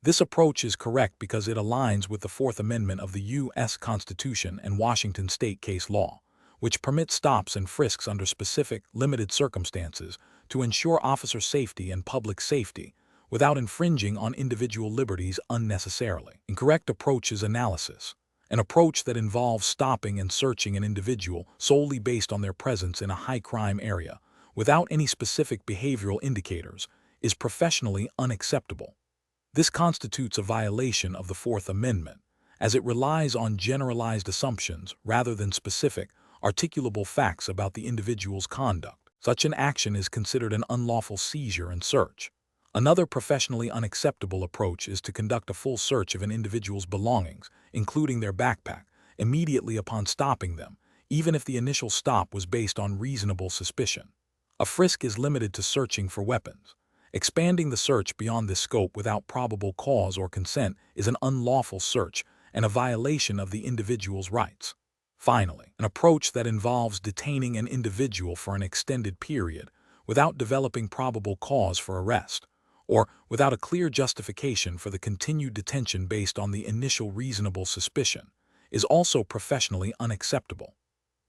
This approach is correct because it aligns with the Fourth Amendment of the U.S. Constitution and Washington state case law, which permit stops and frisks under specific, limited circumstances to ensure officer safety and public safety without infringing on individual liberties unnecessarily. Incorrect approach is analysis. An approach that involves stopping and searching an individual solely based on their presence in a high-crime area, without any specific behavioral indicators, is professionally unacceptable. This constitutes a violation of the Fourth Amendment, as it relies on generalized assumptions rather than specific, articulable facts about the individual's conduct. Such an action is considered an unlawful seizure and search. Another professionally unacceptable approach is to conduct a full search of an individual's belongings, including their backpack, immediately upon stopping them, even if the initial stop was based on reasonable suspicion. A frisk is limited to searching for weapons. Expanding the search beyond this scope without probable cause or consent is an unlawful search and a violation of the individual's rights. Finally, an approach that involves detaining an individual for an extended period without developing probable cause for arrest, or without a clear justification for the continued detention based on the initial reasonable suspicion, is also professionally unacceptable.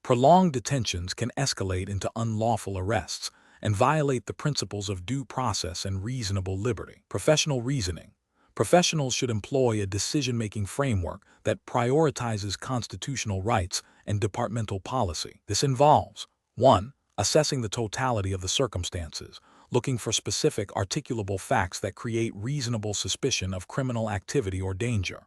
Prolonged detentions can escalate into unlawful arrests and violate the principles of due process and reasonable liberty. Professional reasoning. Professionals should employ a decision-making framework that prioritizes constitutional rights and departmental policy. This involves 1. Assessing the totality of the circumstances, looking for specific articulable facts that create reasonable suspicion of criminal activity or danger.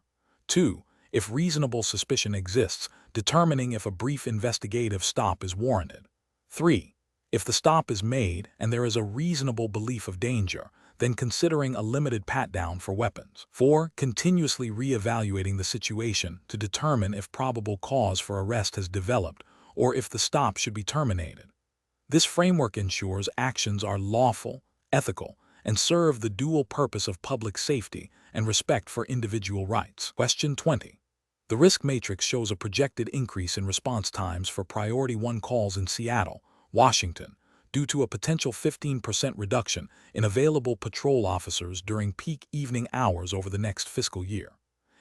2. If reasonable suspicion exists, determining if a brief investigative stop is warranted. 3. If the stop is made and there is a reasonable belief of danger, then considering a limited pat-down for weapons. 4. Continuously re-evaluating the situation to determine if probable cause for arrest has developed or if the stop should be terminated. This framework ensures actions are lawful, ethical, and serve the dual purpose of public safety and respect for individual rights. Question 20. The risk matrix shows a projected increase in response times for Priority 1 calls in Seattle, Washington, due to a potential 15% reduction in available patrol officers during peak evening hours over the next fiscal year.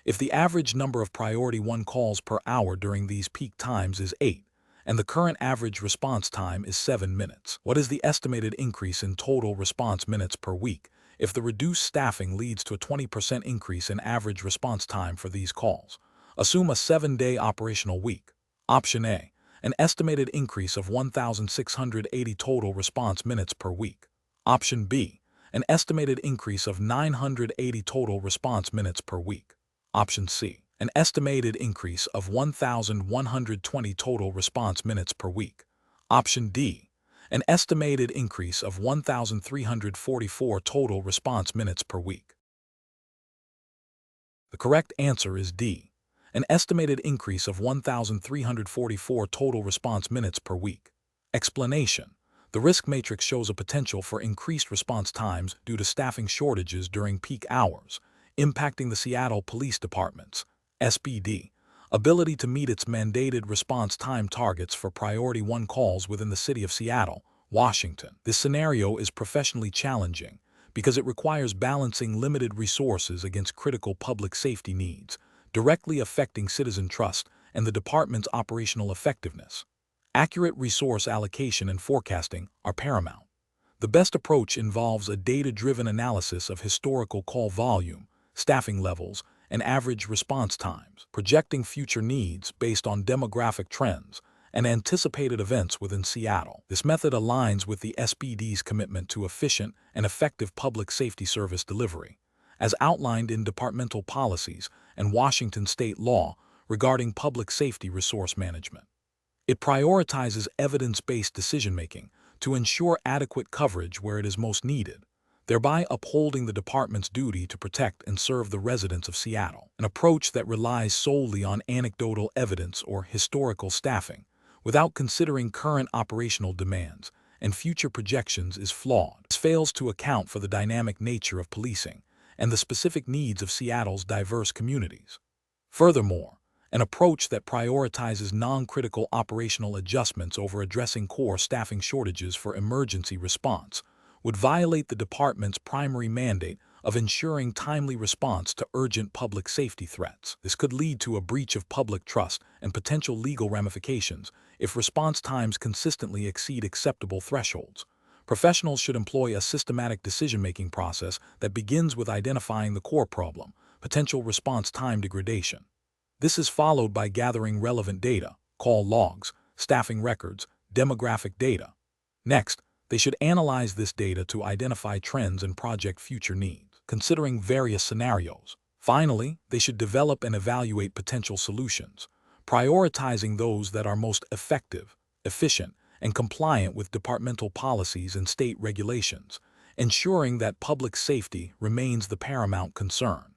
If the average number of Priority 1 calls per hour during these peak times is 8, and the current average response time is 7 minutes, what is the estimated increase in total response minutes per week if the reduced staffing leads to a 20% increase in average response time for these calls? Assume a 7-day operational week. Option A, an estimated increase of 1,680 total response minutes per week. Option B, an estimated increase of 980 total response minutes per week. Option C, an estimated increase of 1,120 total response minutes per week. Option D, an estimated increase of 1,344 total response minutes per week. The correct answer is D, an estimated increase of 1,344 total response minutes per week. Explanation. The risk matrix shows a potential for increased response times due to staffing shortages during peak hours, impacting the Seattle Police Department's SPD ability to meet its mandated response time targets for Priority 1 calls within the city of Seattle, Washington. This scenario is professionally challenging because it requires balancing limited resources against critical public safety needs, directly affecting citizen trust and the department's operational effectiveness. Accurate resource allocation and forecasting are paramount. The best approach involves a data-driven analysis of historical call volume, staffing levels, and average response times, projecting future needs based on demographic trends and anticipated events within Seattle. This method aligns with the SPD's commitment to efficient and effective public safety service delivery, as outlined in departmental policies and Washington state law regarding public safety resource management. It prioritizes evidence-based decision-making to ensure adequate coverage where it is most needed, thereby upholding the department's duty to protect and serve the residents of Seattle. An approach that relies solely on anecdotal evidence or historical staffing, without considering current operational demands and future projections, is flawed. This fails to account for the dynamic nature of policing and the specific needs of Seattle's diverse communities. Furthermore, an approach that prioritizes non-critical operational adjustments over addressing core staffing shortages for emergency response would violate the department's primary mandate of ensuring timely response to urgent public safety threats. This could lead to a breach of public trust and potential legal ramifications if response times consistently exceed acceptable thresholds. Professionals should employ a systematic decision-making process that begins with identifying the core problem, potential response time degradation. This is followed by gathering relevant data, call logs, staffing records, demographic data. Next, they should analyze this data to identify trends and project future needs, considering various scenarios. Finally, they should develop and evaluate potential solutions, prioritizing those that are most effective, efficient, and compliant with departmental policies and state regulations, ensuring that public safety remains the paramount concern.